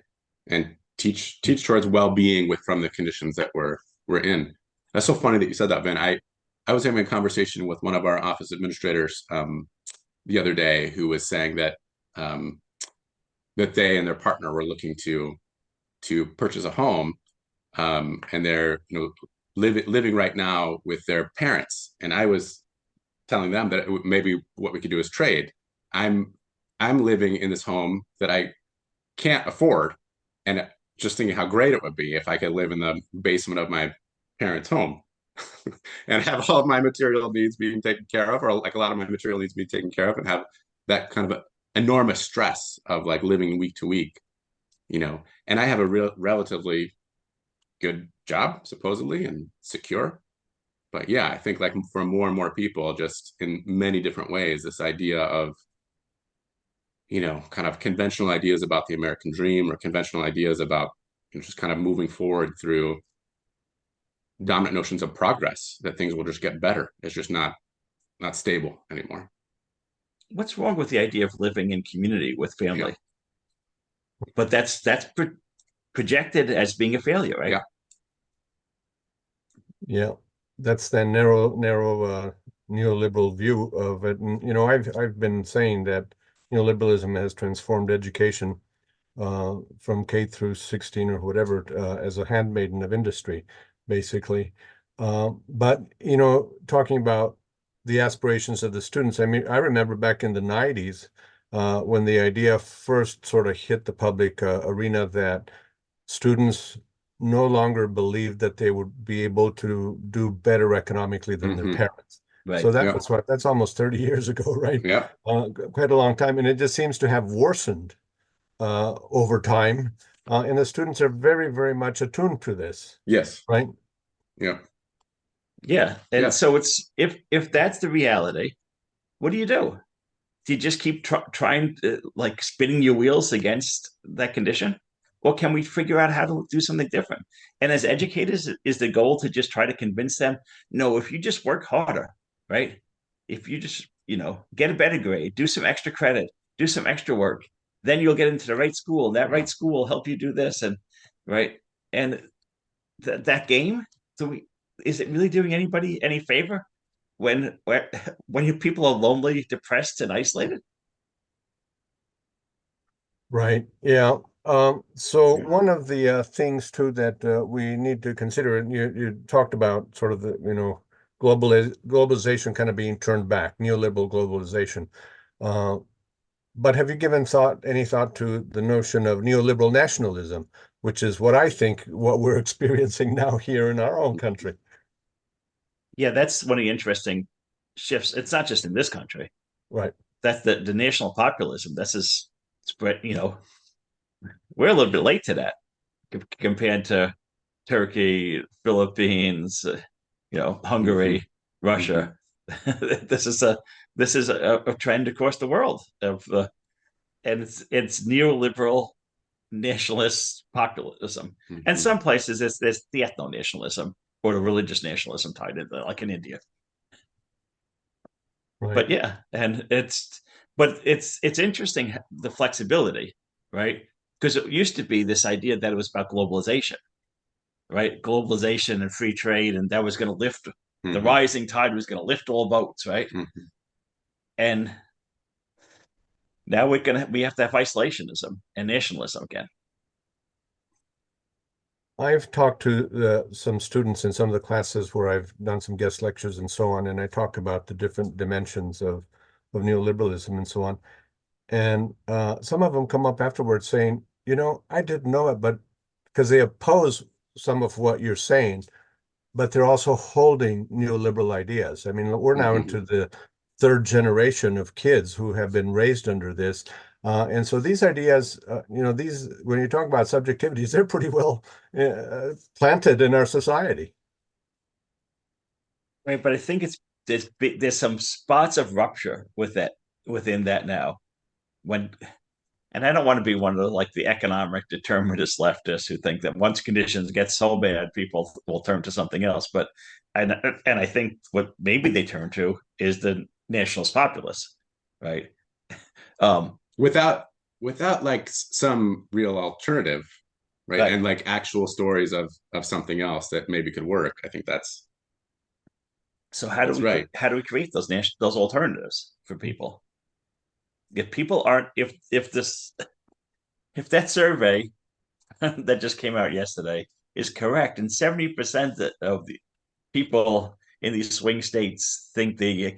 And teach towards well-being with from the conditions that we're in. That's so funny that you said that, Vin. I was having a conversation with one of our office administrators the other day who was saying that that they and their partner were looking to purchase a home, and they're living right now with their parents. And I was telling them that maybe what we could do is trade. I'm living in this home that I can't afford, and just thinking how great it would be if I could live in the basement of my parents' home and have all of my material needs being taken care of, or like a lot of my material needs being taken care of, and have that kind of enormous stress of like living week to week, you know. And I have a relatively good job, supposedly, and secure. But yeah, I think like for more and more people, just in many different ways, this idea of, you know, kind of conventional ideas about the American dream or conventional ideas about, you know, just kind of moving forward through dominant notions of progress, that things will just get better. It's just not stable anymore. What's wrong with the idea of living in community with family? Yeah. But that's projected as being a failure, right? Yeah. Yeah, that's the narrow neoliberal view of it. And you know, I've been saying that neoliberalism has transformed education from K through 16 or whatever as a handmaiden of industry, basically. But you know, talking about the aspirations of the students, I mean, I remember back in the 90s when the idea first sort of hit the public arena that students no longer believed that they would be able to do better economically than their parents. Right. So that was that's almost 30 years ago, right? Yeah. Quite a long time. And it just seems to have worsened over time. And the students are very, very much attuned to this. Yes. Right? Yeah. Yeah. And so it's if that's the reality, what do? Do you just keep trying like spinning your wheels against that condition? Or can we figure out how to do something different? And as educators, is the goal to just try to convince them, no, if you just work harder, right? If you just, you know, get a better grade, do some extra credit, do some extra work, then you'll get into the right school. And that right school will help you do this. And right. And that game, is it really doing anybody any favor when people are lonely, depressed, and isolated? Right. Yeah. So Yeah. one of the things too that we need to consider, and you talked about sort of the, globalization kind of being turned back, neoliberal globalization. Uh, but have you given any thought to the notion of neoliberal nationalism, which is what I think what we're experiencing now here in our own country? Yeah, that's one of the interesting shifts. It's not just in this country. Right. That's the national populism. This is spread, we're a little bit late to that compared to Turkey, Philippines, Hmm. Hungary, Hmm. Russia. this is a trend across the world and it's neoliberal nationalist populism. And Hmm. some places it's the ethno nationalism or the religious nationalism tied into like in India. Right. But yeah, and it's interesting the flexibility, right? Because it used to be this idea that it was about globalization, right? Globalization and free trade, and that was going to lift the Hmm. rising tide was going to lift all boats, right? Hmm. And now we have to have isolationism and nationalism again. I've talked to some students in some of the classes where I've done some guest lectures and so on, and I talk about the different dimensions of neoliberalism and so on. And some of them come up afterwards saying, I didn't know it, but because they oppose some of what you're saying, but they're also holding neoliberal ideas. I mean, we're now Hmm. into the third generation of kids who have been raised under this. And so these ideas, when you talk about subjectivities, they're pretty well planted in our society. Right, but I think there's some spots of rupture within that now. When and I don't want to be one of the economic determinist leftists who think that once conditions get so bad, people will turn to something else. But and I think what maybe they turn to is the nationalist populace, right? Um, Without like some real alternative, right? right. And like actual stories of something else that maybe could work. I think So that's right. how do we create those alternatives for people? If people aren't if that survey that just came out yesterday is correct, and 70% of the people in these swing states think the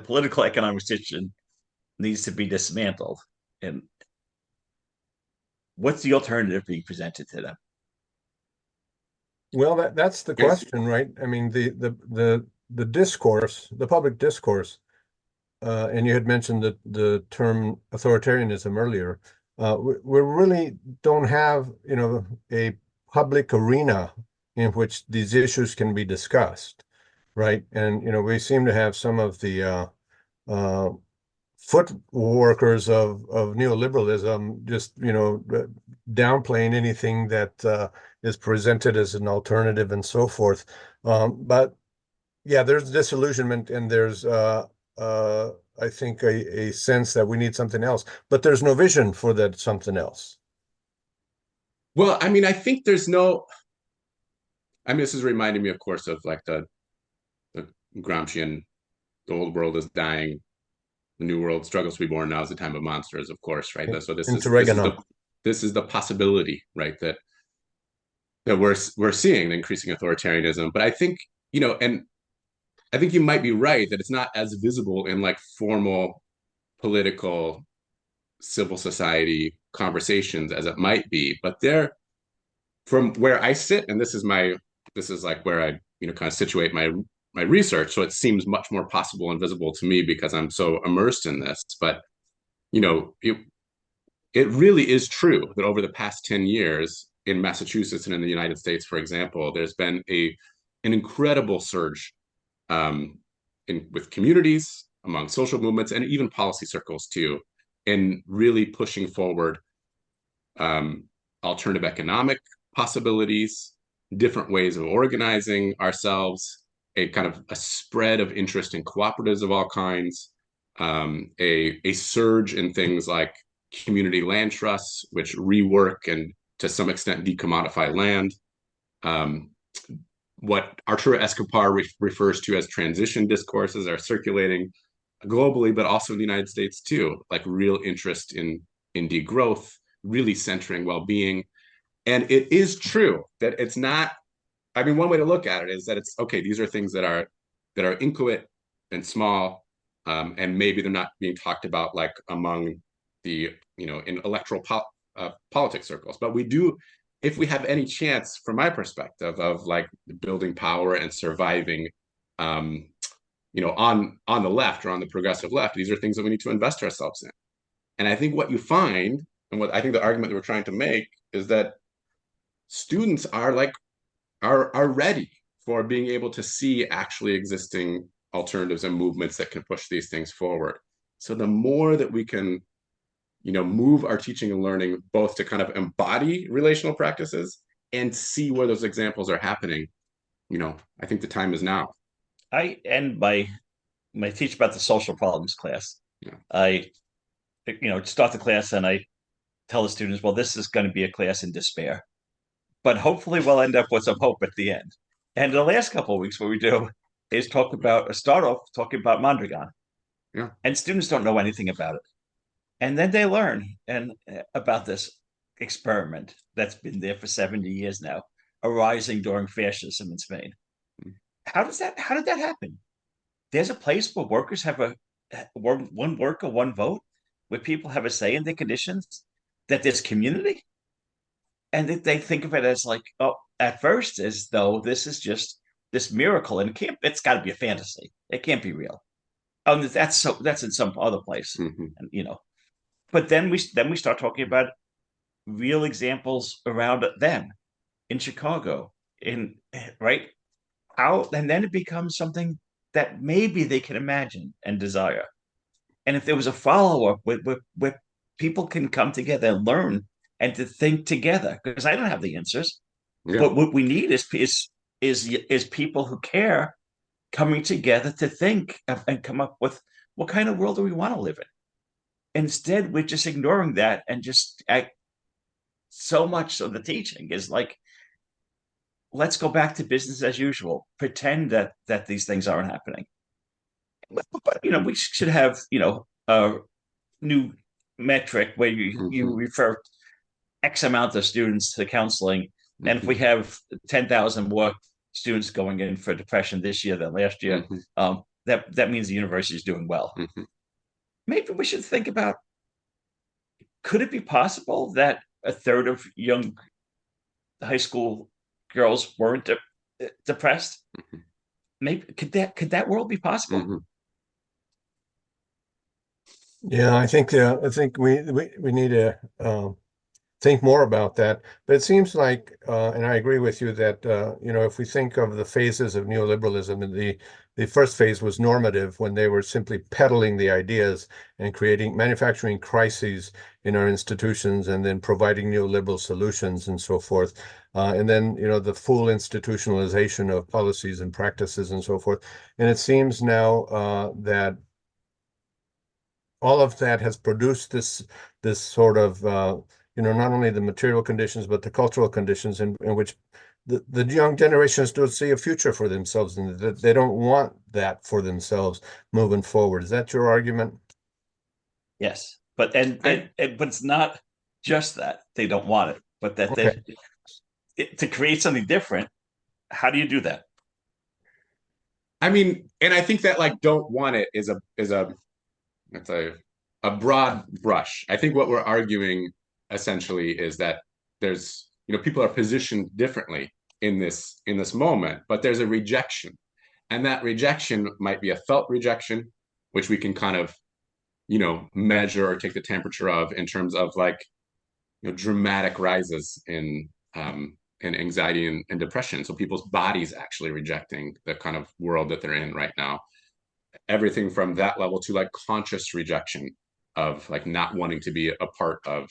political economic situation needs to be dismantled. And what's the alternative being presented to them? Well, that's the Yes. question, right? I mean, the discourse, the public discourse, and you had mentioned the term authoritarianism earlier. We really don't have, a public arena in which these issues can be discussed, right? And we seem to have some of the uh, foot workers of neoliberalism just downplaying anything that is presented as an alternative and so forth. But yeah, there's disillusionment and there's uh, I think a sense that we need something else, but there's no vision for that something else. Well, I mean, I think there's no. I mean, this is reminding me, of course, of like the Gramscian, the old world is dying, the new world struggles to be born. Now is the time of monsters, of course, right? So Interregnum. this is the possibility, right? That we're seeing the increasing authoritarianism. But I think and I think you might be right that it's not as visible in like formal political civil society conversations as it might be. But there, from where I sit, and this is like where I kind of situate my research, so it seems much more possible and visible to me because I'm so immersed in this. But you know, it it really is true that over the past 10 years in Massachusetts and in the United States, for example, there's been an incredible surge with communities, among social movements, and even policy circles too, in really pushing forward um, alternative economic possibilities, different ways of organizing ourselves, a kind of a spread of interest in cooperatives of all kinds, a surge in things like community land trusts, which rework and to some extent decommodify land. Um, what Arturo Escobar refers to as transition discourses are circulating globally, but also in the United States too, like real interest in degrowth, really centering well-being. And it is true that it's not, I mean, one way to look at it is that it's, okay, these are things that are inchoate and small, and maybe they're not being talked about like among the, in electoral politics circles. But we do, if we have any chance, from my perspective, of like building power and surviving, on the left or on the progressive left, these are things that we need to invest ourselves in. And I think what you find, and what I think the argument that we're trying to make, is that students are ready for being able to see actually existing alternatives and movements that can push these things forward. So the more that we can, move our teaching and learning both to kind of embody relational practices and see where those examples are happening, I think the time is now. I end my teach about the social problems class. Yeah. I start the class and I tell the students, well, this is going to be a class in despair, but hopefully we'll end up with some hope at the end. And the last couple of weeks, what we do is start off talking about Mondragon. Yeah. And students don't know anything about it. And then they learn about this experiment that's been there for 70 years now, arising during fascism in Spain. How did that happen? There's a place where workers have one worker, one vote, where people have a say in the conditions, that there's community. And they think of it as like, at first, as though this is just this miracle, and it's got to be a fantasy. It can't be real. That's in some other place, and But then we start talking about real examples around them in Chicago, right? And then it becomes something that maybe they can imagine and desire. And if there was a follow-up where people can come together and learn and to think together, because I don't have the answers. Yeah. But what we need is people who care coming together to think and come up with what kind of world do we want to live in. Instead, we're just ignoring that, and just so much of the teaching is like, let's go back to business as usual, pretend that these things aren't happening. But we should have a new metric where you refer X amount of students to counseling, and if we have 10,000 more students going in for depression this year than last year, that means the university is doing well. Maybe we should think about, could it be possible that a third of young high school girls weren't depressed? Maybe could that world be possible? Yeah, I think we need to think more about that. But it seems like, and I agree with you that if we think of the phases of neoliberalism, and the first phase was normative, when they were simply peddling the ideas and manufacturing crises in our institutions, and then providing neoliberal solutions and so forth. And then the full institutionalization of policies and practices and so forth. And it seems now that all of that has produced this sort of not only the material conditions, but the cultural conditions in which the young generations don't see a future for themselves, and that they don't want that for themselves moving forward. Is that your argument? Yes, but but it's not just that they don't want it, but that to create something different. How do you do that? I mean, and I think that don't want it is a broad brush. I think what we're arguing essentially is that there's people are positioned differently in this moment, but there's a rejection, and that rejection might be a felt rejection, which we can kind of measure or take the temperature of in terms of dramatic rises in anxiety and depression. So people's bodies actually rejecting the kind of world that they're in right now. Everything from that level to conscious rejection of not wanting to be a part of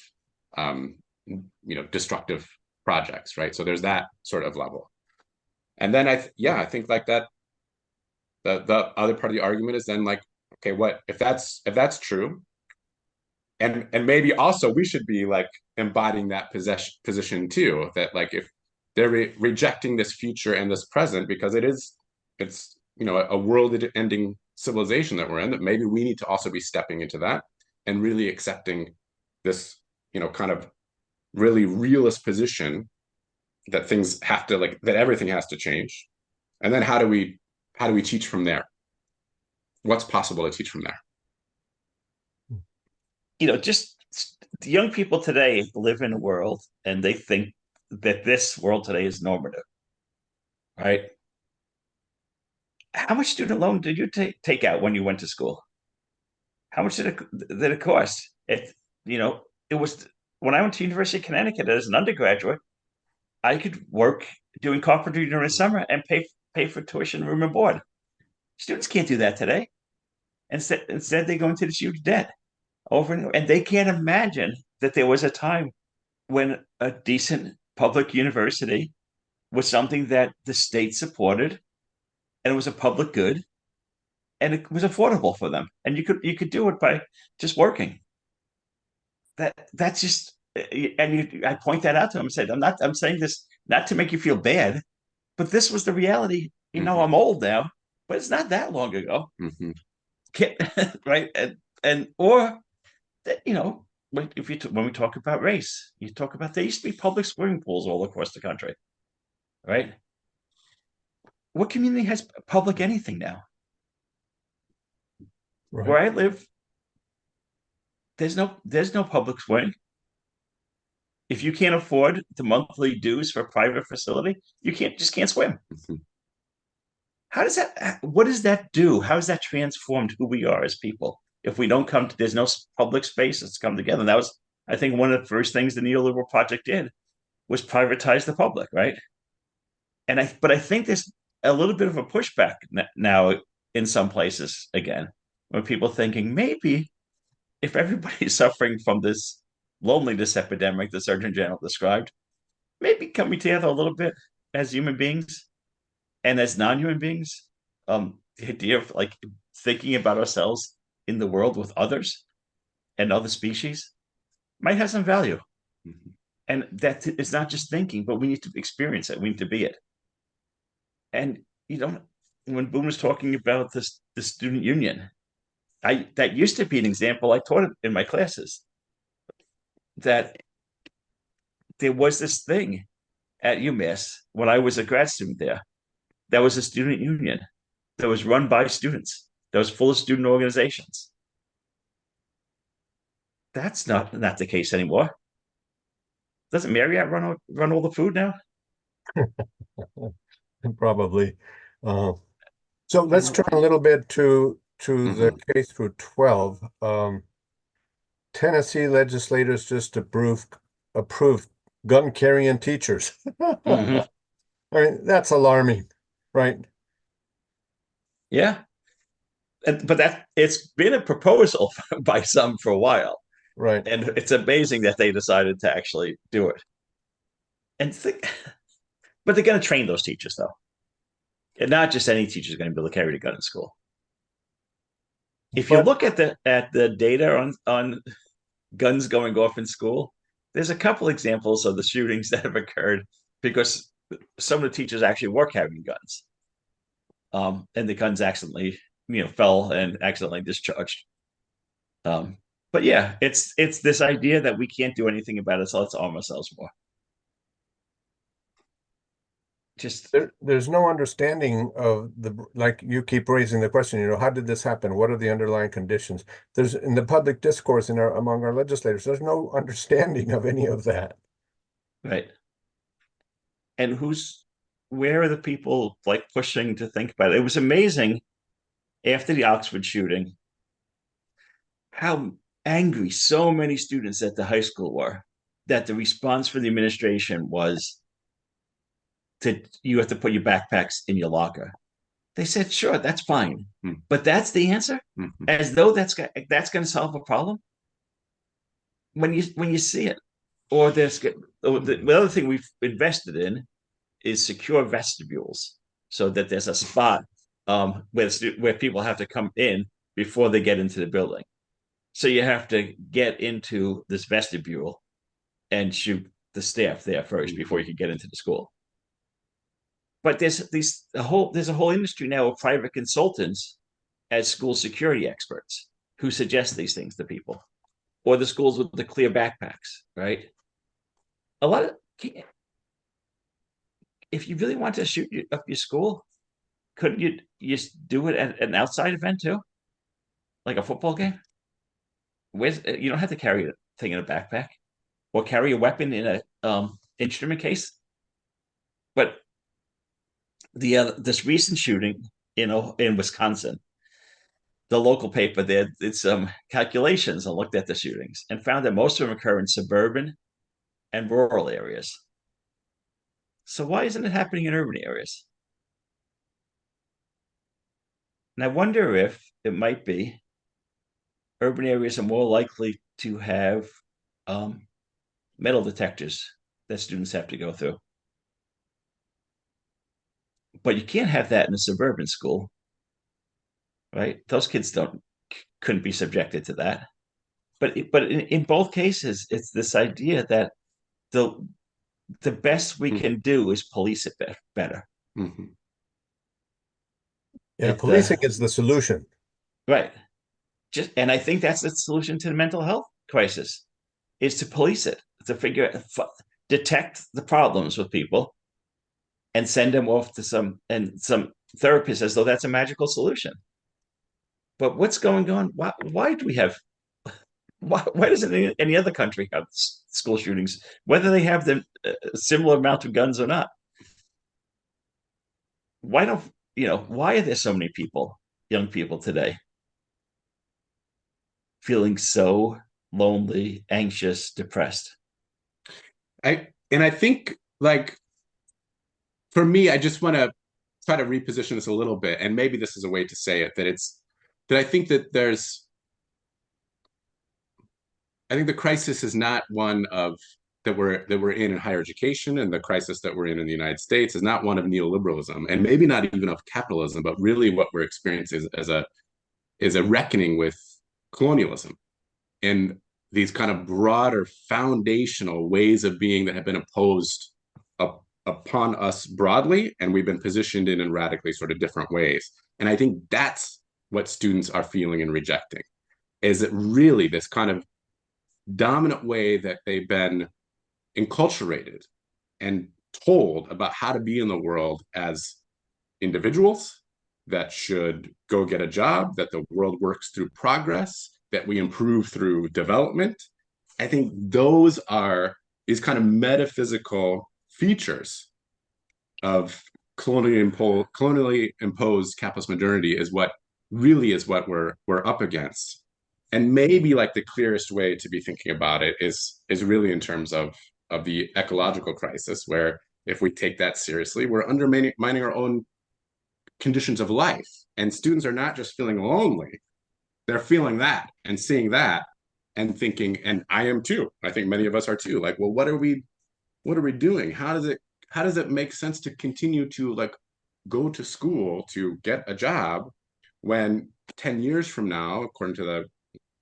destructive projects, right? So there's that sort of level. And then I think that the other part of the argument is then okay, what if that's true, and maybe also we should be embodying that position too, that if they're rejecting this future and this present because it's a world-ending civilization that we're in, that maybe we need to also be stepping into that and really accepting this, kind of really realist position that things have to that everything has to change. And then how do we teach from there? What's possible to teach from there? Just the young people today live in a world and they think that this world today is normative, right? How much student loan did you take out when you went to school? How much did it cost? It was when I went to University of Connecticut as an undergraduate, I could work doing carpentry during the summer and pay for tuition, room, and board. Students can't do that today. Instead they go into this huge debt over and they can't imagine that there was a time when a decent public university was something that the state supported and it was a public good and it was affordable for them and you could do it by just working. That's just, and I point that out to them and said, I'm saying this not to make you feel bad, but this was the reality. I'm old now, but it's not that long ago. Right. Or that, when we talk about race, you talk about there used to be public swimming pools all across the country, right? What community has public anything now? Right. Where I live, there's no public swing. If you can't afford the monthly dues for a private facility, you can't swim. What does that do? How has that transformed who we are as people? If we don't there's no public spaces to come together. And that was, I think, one of the first things the neoliberal project did was privatize the public, right? But I think there's a little bit of a pushback now in some places again, when people thinking maybe if everybody's suffering from this loneliness epidemic the Surgeon General described, maybe coming together a little bit as human beings and as non-human beings, the idea of thinking about ourselves in the world with others and other species might have some value. And that it's not just thinking, but we need to experience it. We need to be it. And when Boone was talking about the student union, that used to be an example I taught in my classes, that there was this thing at UMass when I was a grad student there. That was a student union that was run by students, that was full of student organizations. That's not the case anymore. Doesn't Marriott run all the food now? Probably. So let's turn a little bit to the K through 12. Tennessee legislators just approved gun carrying teachers. I mean, that's alarming, right? Yeah. But it's been a proposal by some for a while. Right. And it's amazing that they decided to actually do it. But they're going to train those teachers, though. And not just any teacher is going to be able to carry a gun in school. If you look at the data on guns going off in school, there's a couple examples of the shootings that have occurred because some of the teachers actually were carrying guns. And the guns accidentally, fell and accidentally discharged. But yeah, it's this idea that we can't do anything about it, so let's arm ourselves more. There's no understanding of like you keep raising the question, how did this happen? What are the underlying conditions? There's in the public discourse among our legislators, there's no understanding of any of that. Right. And where are the people pushing to think about it? It was amazing after the Oxford shooting, how angry so many students at the high school were that the response from the administration was you have to put your backpacks in your locker. They said, sure, that's fine. But that's the answer? As though that's going to solve a problem? When you see it. Or the other thing we've invested in is secure vestibules, so that there's a spot where people have to come in before they get into the building. So you have to get into this vestibule and shoot the staff there first before you can get into the school. But there's a whole industry now of private consultants as school security experts who suggest these things to people. or the schools with the clear backpacks, right? A lot of, if you really want to shoot up your school, couldn't you just do it at an outside event too, like a football game? You don't have to carry a thing in a backpack or carry a weapon in a instrument case. But this recent shooting in Wisconsin, the local paper there did some calculations and looked at the shootings and found that most of them occur in suburban and rural areas. So why isn't it happening in urban areas? And I wonder if it might be urban areas are more likely to have metal detectors that students have to go through. But you can't have that in a suburban school, right? Those kids couldn't be subjected to that. But in both cases, it's this idea that the best we can do is police it better. Mm-hmm. Yeah, policing is the solution. Right. And I think that's the solution to the mental health crisis, is to police it, to detect the problems with people and send them off to some therapists as though that's a magical solution. But what's going on? Why do we have? Why doesn't any other country have school shootings, whether they have the similar amount of guns or not? Why don't why are there so many young people today, feeling so lonely, anxious, depressed? I think, like, for me, I just want to try to reposition this a little bit, and maybe this is a way to say it, that I think that I think the crisis is not one of that we're in higher education, and the crisis that we're in the United States is not one of neoliberalism, and maybe not even of capitalism, but really what we're experiencing is a reckoning with colonialism and these kind of broader foundational ways of being that have been imposed upon us broadly, and we've been positioned in radically sort of different ways. And I think that's what students are feeling and rejecting, is it really this kind of dominant way that they've been enculturated and told about how to be in the world as individuals that should go get a job, that the world works through progress, that we improve through development. I think those are these kind of metaphysical features of colonially imposed capitalist modernity is what we're up against. And maybe, like, the clearest way to be thinking about it is really in terms of the ecological crisis, where if we take that seriously, we're undermining our own conditions of life. And students are not just feeling lonely, they're feeling that and seeing that and thinking, and I am too, I think many of us are too, like, well, what are we doing? How does it make sense to continue to, like, go to school to get a job when 10 years from now, according to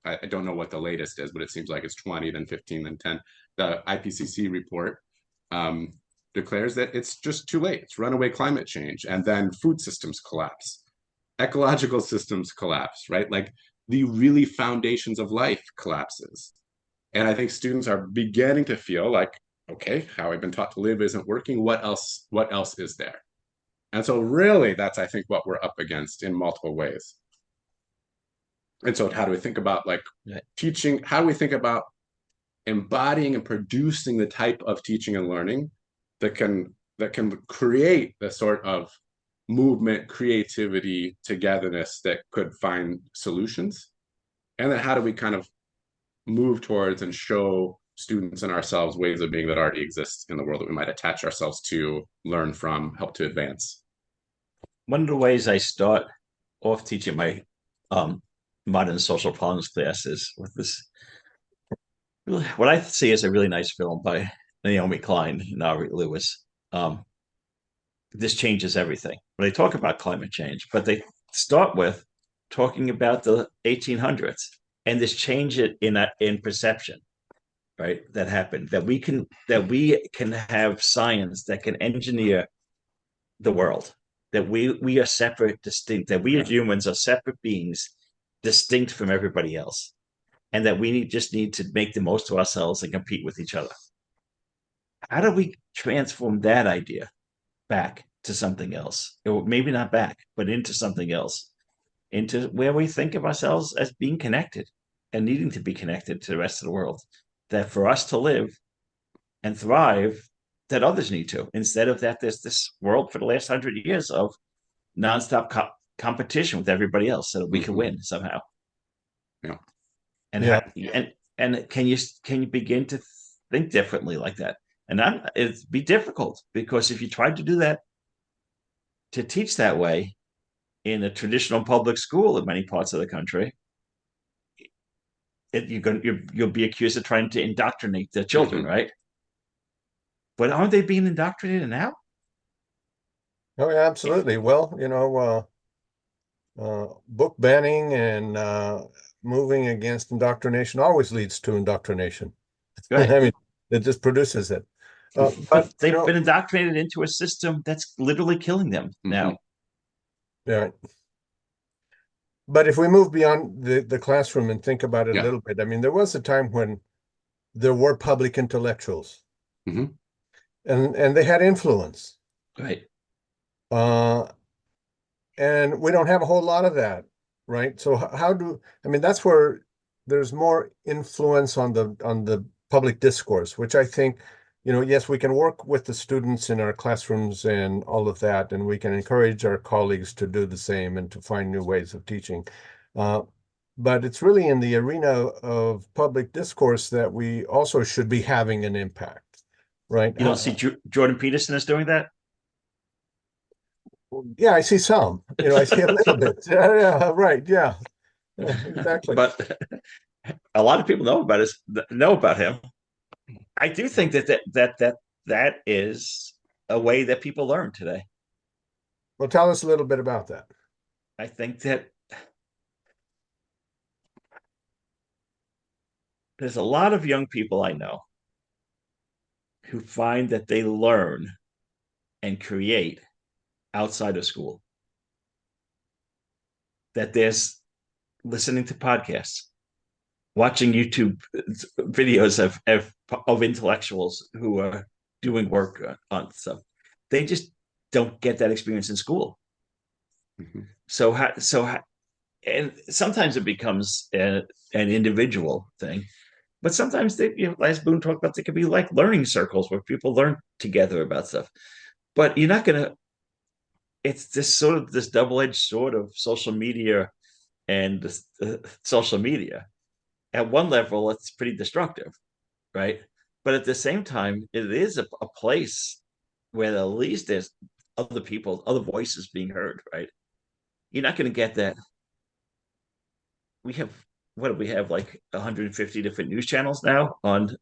I don't know what the latest is, but it seems like it's 20, then 15, then 10. The IPCC report declares that it's just too late. It's runaway climate change. And then food systems collapse. Ecological systems collapse, right? Like, the really foundations of life collapses. And I think students are beginning to feel like, okay, how I've been taught to live isn't working. What else is there? And so really, that's, I think, what we're up against in multiple ways. And so how do we think about, like, teaching? How do we think about embodying and producing the type of teaching and learning that can create the sort of movement, creativity, togetherness that could find solutions? And then how do we kind of move towards and show students and ourselves ways of being that already exist in the world that we might attach ourselves to, learn from, help to advance? One of the ways I start off teaching my modern social problems classes with this, what I see as a really nice film by Naomi Klein and Ari Lewis. This changes everything. When they talk about climate change, but they start with talking about the 1800s and this change in perception, right? That happened, that we can have science that can engineer the world, that we are separate, distinct, that we as humans are separate beings, distinct from everybody else. and that we just need to make the most of ourselves and compete with each other. How do we transform that idea back to something else? Or maybe not back, but into something else, into where we think of ourselves as being connected and needing to be connected to the rest of the world. That for us to live and thrive, that others need to, instead of that there's this world for the last 100 years of nonstop competition with everybody else so that we can win somehow. Yeah. And Yeah. and can you begin to think differently like that? And it'd be difficult, because if you tried to do that, to teach that way in a traditional public school in many parts of the country, you'll be accused of trying to indoctrinate the children, right? But aren't they being indoctrinated now? Oh, yeah, absolutely. Well, book banning and moving against indoctrination always leads to indoctrination. Right. I mean, it just produces it. But they've been indoctrinated into a system that's literally killing them now. Yeah. But if we move beyond the classroom and think about it a Yeah. little bit, I mean, there was a time when there were public intellectuals, and they had influence. Right. And we don't have a whole lot of that, right? So I mean, that's where there's more influence on the public discourse, which I think, yes, we can work with the students in our classrooms and all of that, and we can encourage our colleagues to do the same and to find new ways of teaching. But it's really in the arena of public discourse that we also should be having an impact, right? You don't see Jordan Peterson is doing that? Yeah, I see some. I see a little bit. Yeah, right. Yeah, exactly. But a lot of people know about him. I do think that is a way that people learn today. Well, tell us a little bit about that. I think that there's a lot of young people I know who find that they learn and create outside of school. That there's listening to podcasts, watching YouTube videos of intellectuals who are doing work on stuff. They just don't get that experience in school. So and sometimes it becomes an individual thing, but sometimes as Boone talked about, they could be like learning circles where people learn together about stuff. But you're not gonna. It's this double-edged sword of social media and social media. At one level, it's pretty destructive, right? But at the same time, it is a place where at least there's other people, other voices being heard, right? You're not going to get that. We have, what do we have, like 150 different news channels now on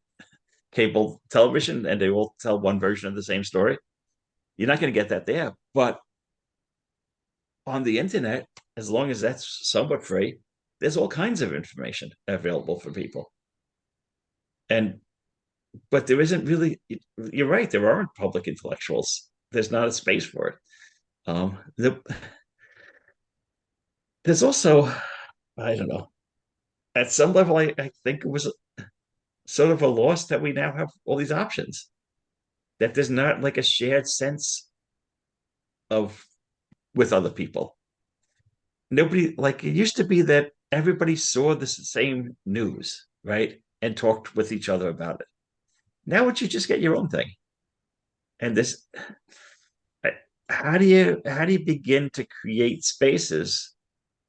cable television, and they will tell one version of the same story. You're not going to get that there. But on the internet, as long as that's somewhat free, there's all kinds of information available for people. But there isn't really, you're right, there aren't public intellectuals. There's not a space for it. There's also, I don't know, at some level, I think it was sort of a loss that we now have all these options, that there's not like a shared sense of with other people. Nobody, like it used to be that everybody saw the same news, right? And talked with each other about it. Now would you just get your own thing? And this, how do you begin to create spaces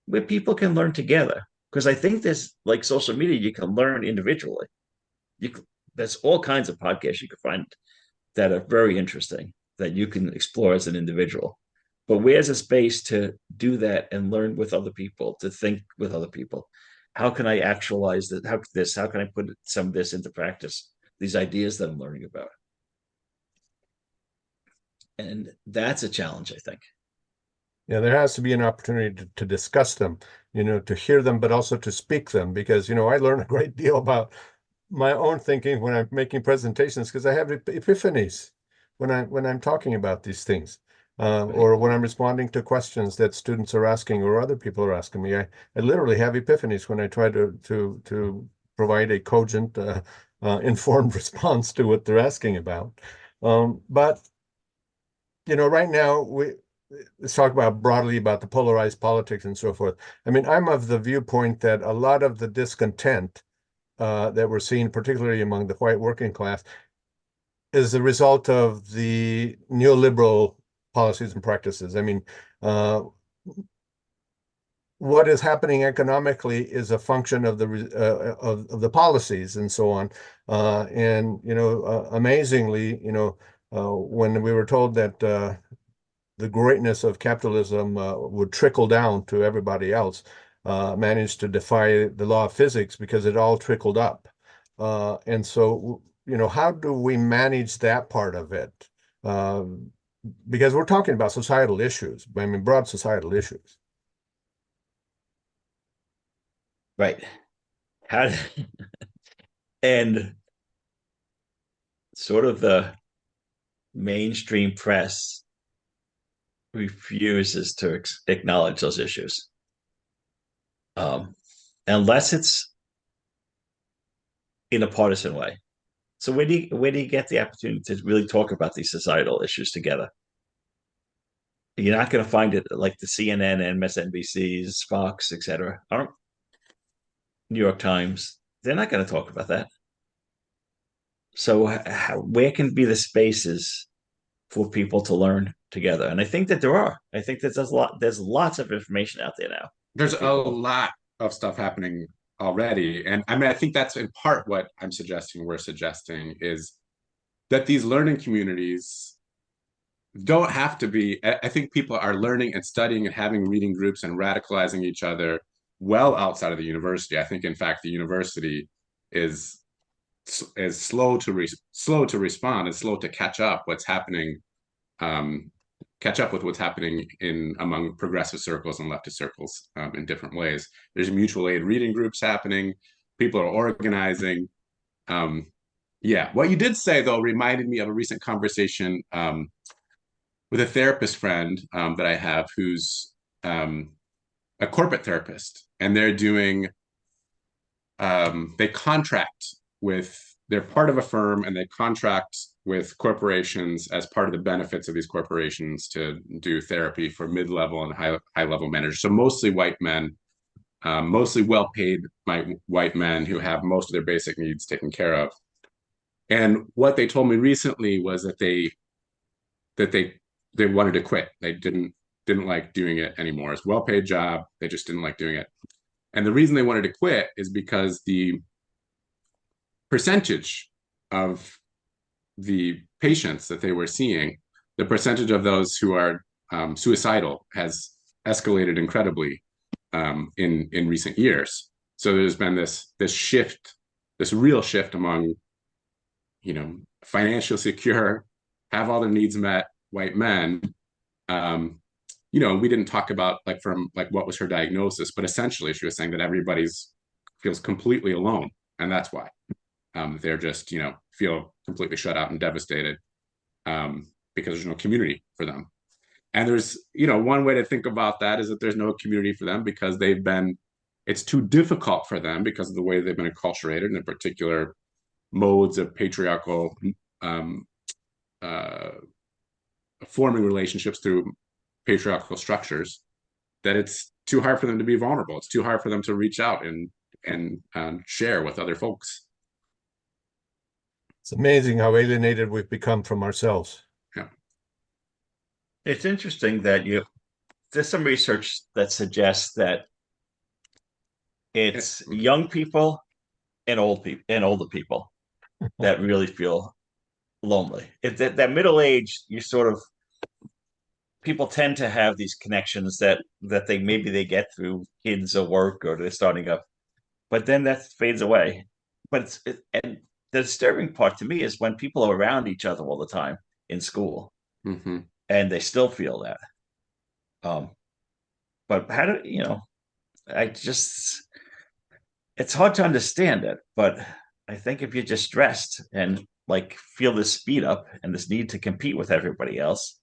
where people can learn together? Because I think there's like social media, you can learn individually. There's all kinds of podcasts you can find that are very interesting that you can explore as an individual. But where's a space to do that and learn with other people, to think with other people? How can I actualize that? How can I put some of this into practice? These ideas that I'm learning about. And that's a challenge, I think. Yeah, there has to be an opportunity to discuss them, to hear them, but also to speak them, because, I learn a great deal about my own thinking when I'm making presentations, because I have epiphanies when I'm talking about these things. or when I'm responding to questions that students are asking or other people are asking me. I literally have epiphanies when I try to provide a cogent, informed response to what they're asking about. But right now let's talk about broadly about the polarized politics and so forth. I mean, I'm of the viewpoint that a lot of the discontent that we're seeing, particularly among the white working class, is the result of the neoliberal policies and practices. I mean, what is happening economically is a function of the policies and so on. And amazingly, when we were told that the greatness of capitalism would trickle down to everybody else, managed to defy the law of physics because it all trickled up. And so, how do we manage that part of it? Because we're talking about societal issues, I mean, broad societal issues. Right. How and sort of the mainstream press refuses to acknowledge those issues, unless it's in a partisan way. So where do you get the opportunity to really talk about these societal issues together? You're not going to find it like the CNN, MSNBCs, Fox, etc. New York Times. They're not going to talk about that. So where can be the spaces for people to learn together? And I think that there are. I think that there's lots of information out there now. There's a lot of stuff happening already. And I mean, I think that's in part what we're suggesting is that these learning communities don't have to be, I think people are learning and studying and having reading groups and radicalizing each other well outside of the university. I think, in fact, the university is slow to respond, is slow to catch up with what's happening in among progressive circles and leftist circles in different ways. There's mutual aid reading groups happening. People are organizing. Yeah, what you did say, though, reminded me of a recent conversation with a therapist friend that I have who's a corporate therapist, and they're doing, they contract with, they're part of a firm and they contract with corporations as part of the benefits of these corporations to do therapy for mid-level and high-level managers. So mostly white men, mostly well-paid white men who have most of their basic needs taken care of. And what they told me recently was that they wanted to quit. They didn't like doing it anymore. It's a well-paid job. They just didn't like doing it. And the reason they wanted to quit is because the percentage of the patients that they were seeing, the percentage of those who are suicidal has escalated incredibly in recent years. So there's been this shift, this real shift among, financially secure, have all their needs met white men. We didn't talk about what was her diagnosis, but essentially she was saying that everybody's feels completely alone, and that's why they're just feel completely shut out and devastated because there's no community for them. And there's one way to think about that is that there's no community for them because it's too difficult for them because of the way they've been acculturated and in particular modes of patriarchal forming relationships through patriarchal structures, that it's too hard for them to be vulnerable. It's too hard for them to reach out and share with other folks. It's amazing how alienated we've become from ourselves. Yeah. It's interesting that there's some research that suggests that it's young people and older people that really feel lonely. It's that middle age, people tend to have these connections that they get through kids or work or they're starting up, but then that fades away. But and the disturbing part to me is when people are around each other all the time in school, mm-hmm. and they still feel that. But how do it's hard to understand it. But I think if you're just stressed and feel this speed up and this need to compete with everybody else,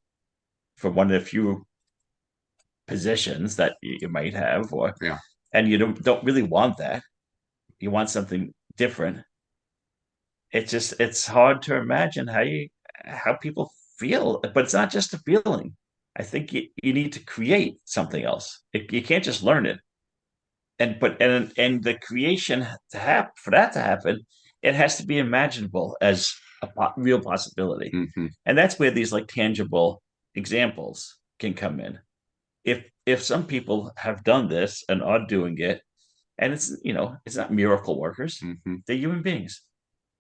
for one of the few positions that you might have, or Yeah. and you don't really want that. You want something different. It's hard to imagine how people feel, but it's not just a feeling. I think you need to create something else. You can't just learn it. And the creation for that to happen, it has to be imaginable as a real possibility. Mm-hmm. And that's where these like tangible examples can come in. If some people have done this and are doing it, and it's not miracle workers, Mm-hmm. they're human beings.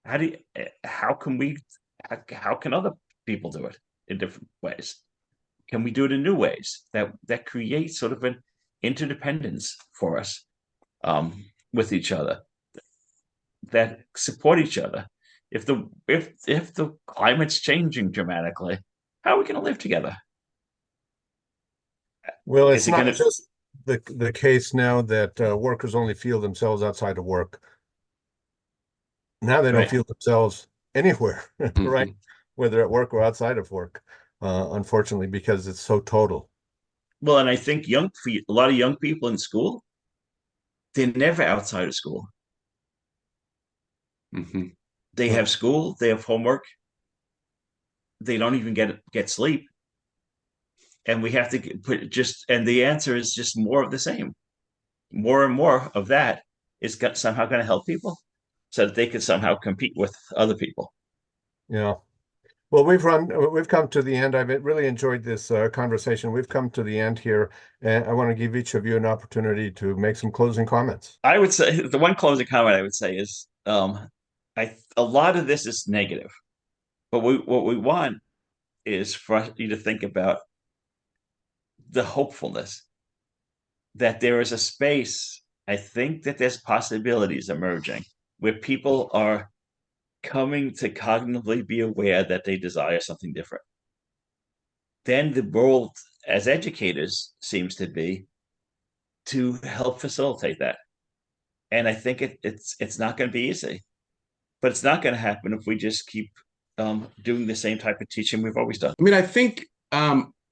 How can other people do it in different ways? Can we do it in new ways that create sort of an interdependence for us, with each other, that support each other? If the climate's changing dramatically, how are we going to live together? Well, Is it's it not gonna- just the case now that workers only feel themselves outside of work. Now they don't Right. feel themselves anywhere, Mm-hmm. right? Whether at work or outside of work, unfortunately, because it's so total. Well, and I think a lot of young people in school, they're never outside of school. Mm-hmm. They have school, they have homework, they don't even get sleep, and we have to and the answer is just more of the same. More and more of that is somehow going to help people, so that they can somehow compete with other people. Yeah. Well, we've come to the end. I've really enjoyed this conversation. We've come to the end here, and I want to give each of you an opportunity to make some closing comments. I would say the one closing comment I would say is, a lot of this is negative, but what we want is for you to think about the hopefulness, that there is a space. I think that there's possibilities emerging where people are coming to cognitively be aware that they desire something different. Then the world, as educators, seems to be to help facilitate that. And I think it's not going to be easy, but it's not going to happen if we just keep doing the same type of teaching we've always done. I mean, I think,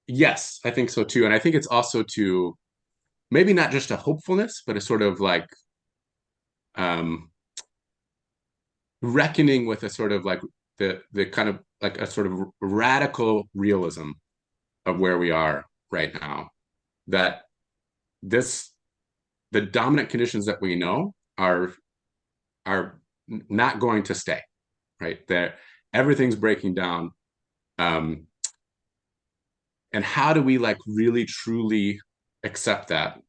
yes, I think so too. And I think it's also to maybe not just a hopefulness, but a sort of like reckoning with a sort of like the kind of like a sort of radical realism of where we are right now. That the dominant conditions that we know are not going to stay, right? Everything's breaking down. And how do we like really truly accept that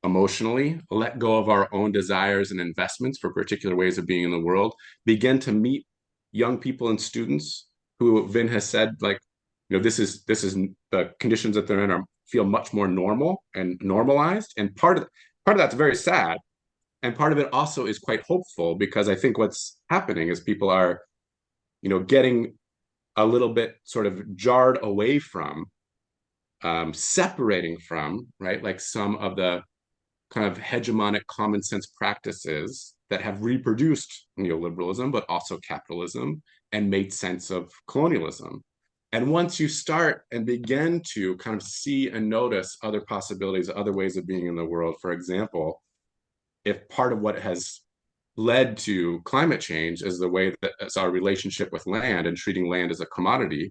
emotionally, let go of our own desires and investments for particular ways of being in the world, begin to meet young people and students who Vin has said, like, this is the conditions that they're in feel much more normal and normalized. And part of that's very sad. And part of it also is quite hopeful, because I think what's happening is people are, getting a little bit sort of jarred away from, separating from, right, like some of the kind of hegemonic common sense practices that have reproduced neoliberalism, but also capitalism, and made sense of colonialism. And once you start and begin to kind of see and notice other possibilities, other ways of being in the world, for example, if part of what has led to climate change is the way that it's our relationship with land and treating land as a commodity,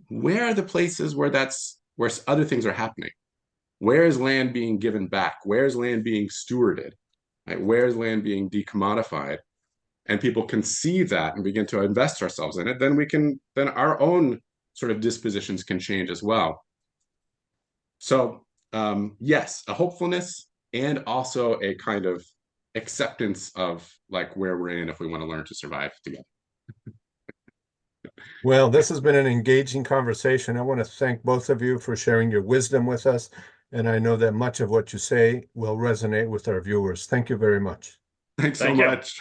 where are the places where other things are happening? Where is land being given back? Where is land being stewarded? Right? Where is land being decommodified? And people can see that and begin to invest ourselves in it. Then our own sort of dispositions can change as well. So yes, a hopefulness, and also a kind of acceptance of like where we're in if we want to learn to survive together. Well, this has been an engaging conversation. I want to thank both of you for sharing your wisdom with us. And I know that much of what you say will resonate with our viewers. Thank you very much. Thanks so Thank you. much.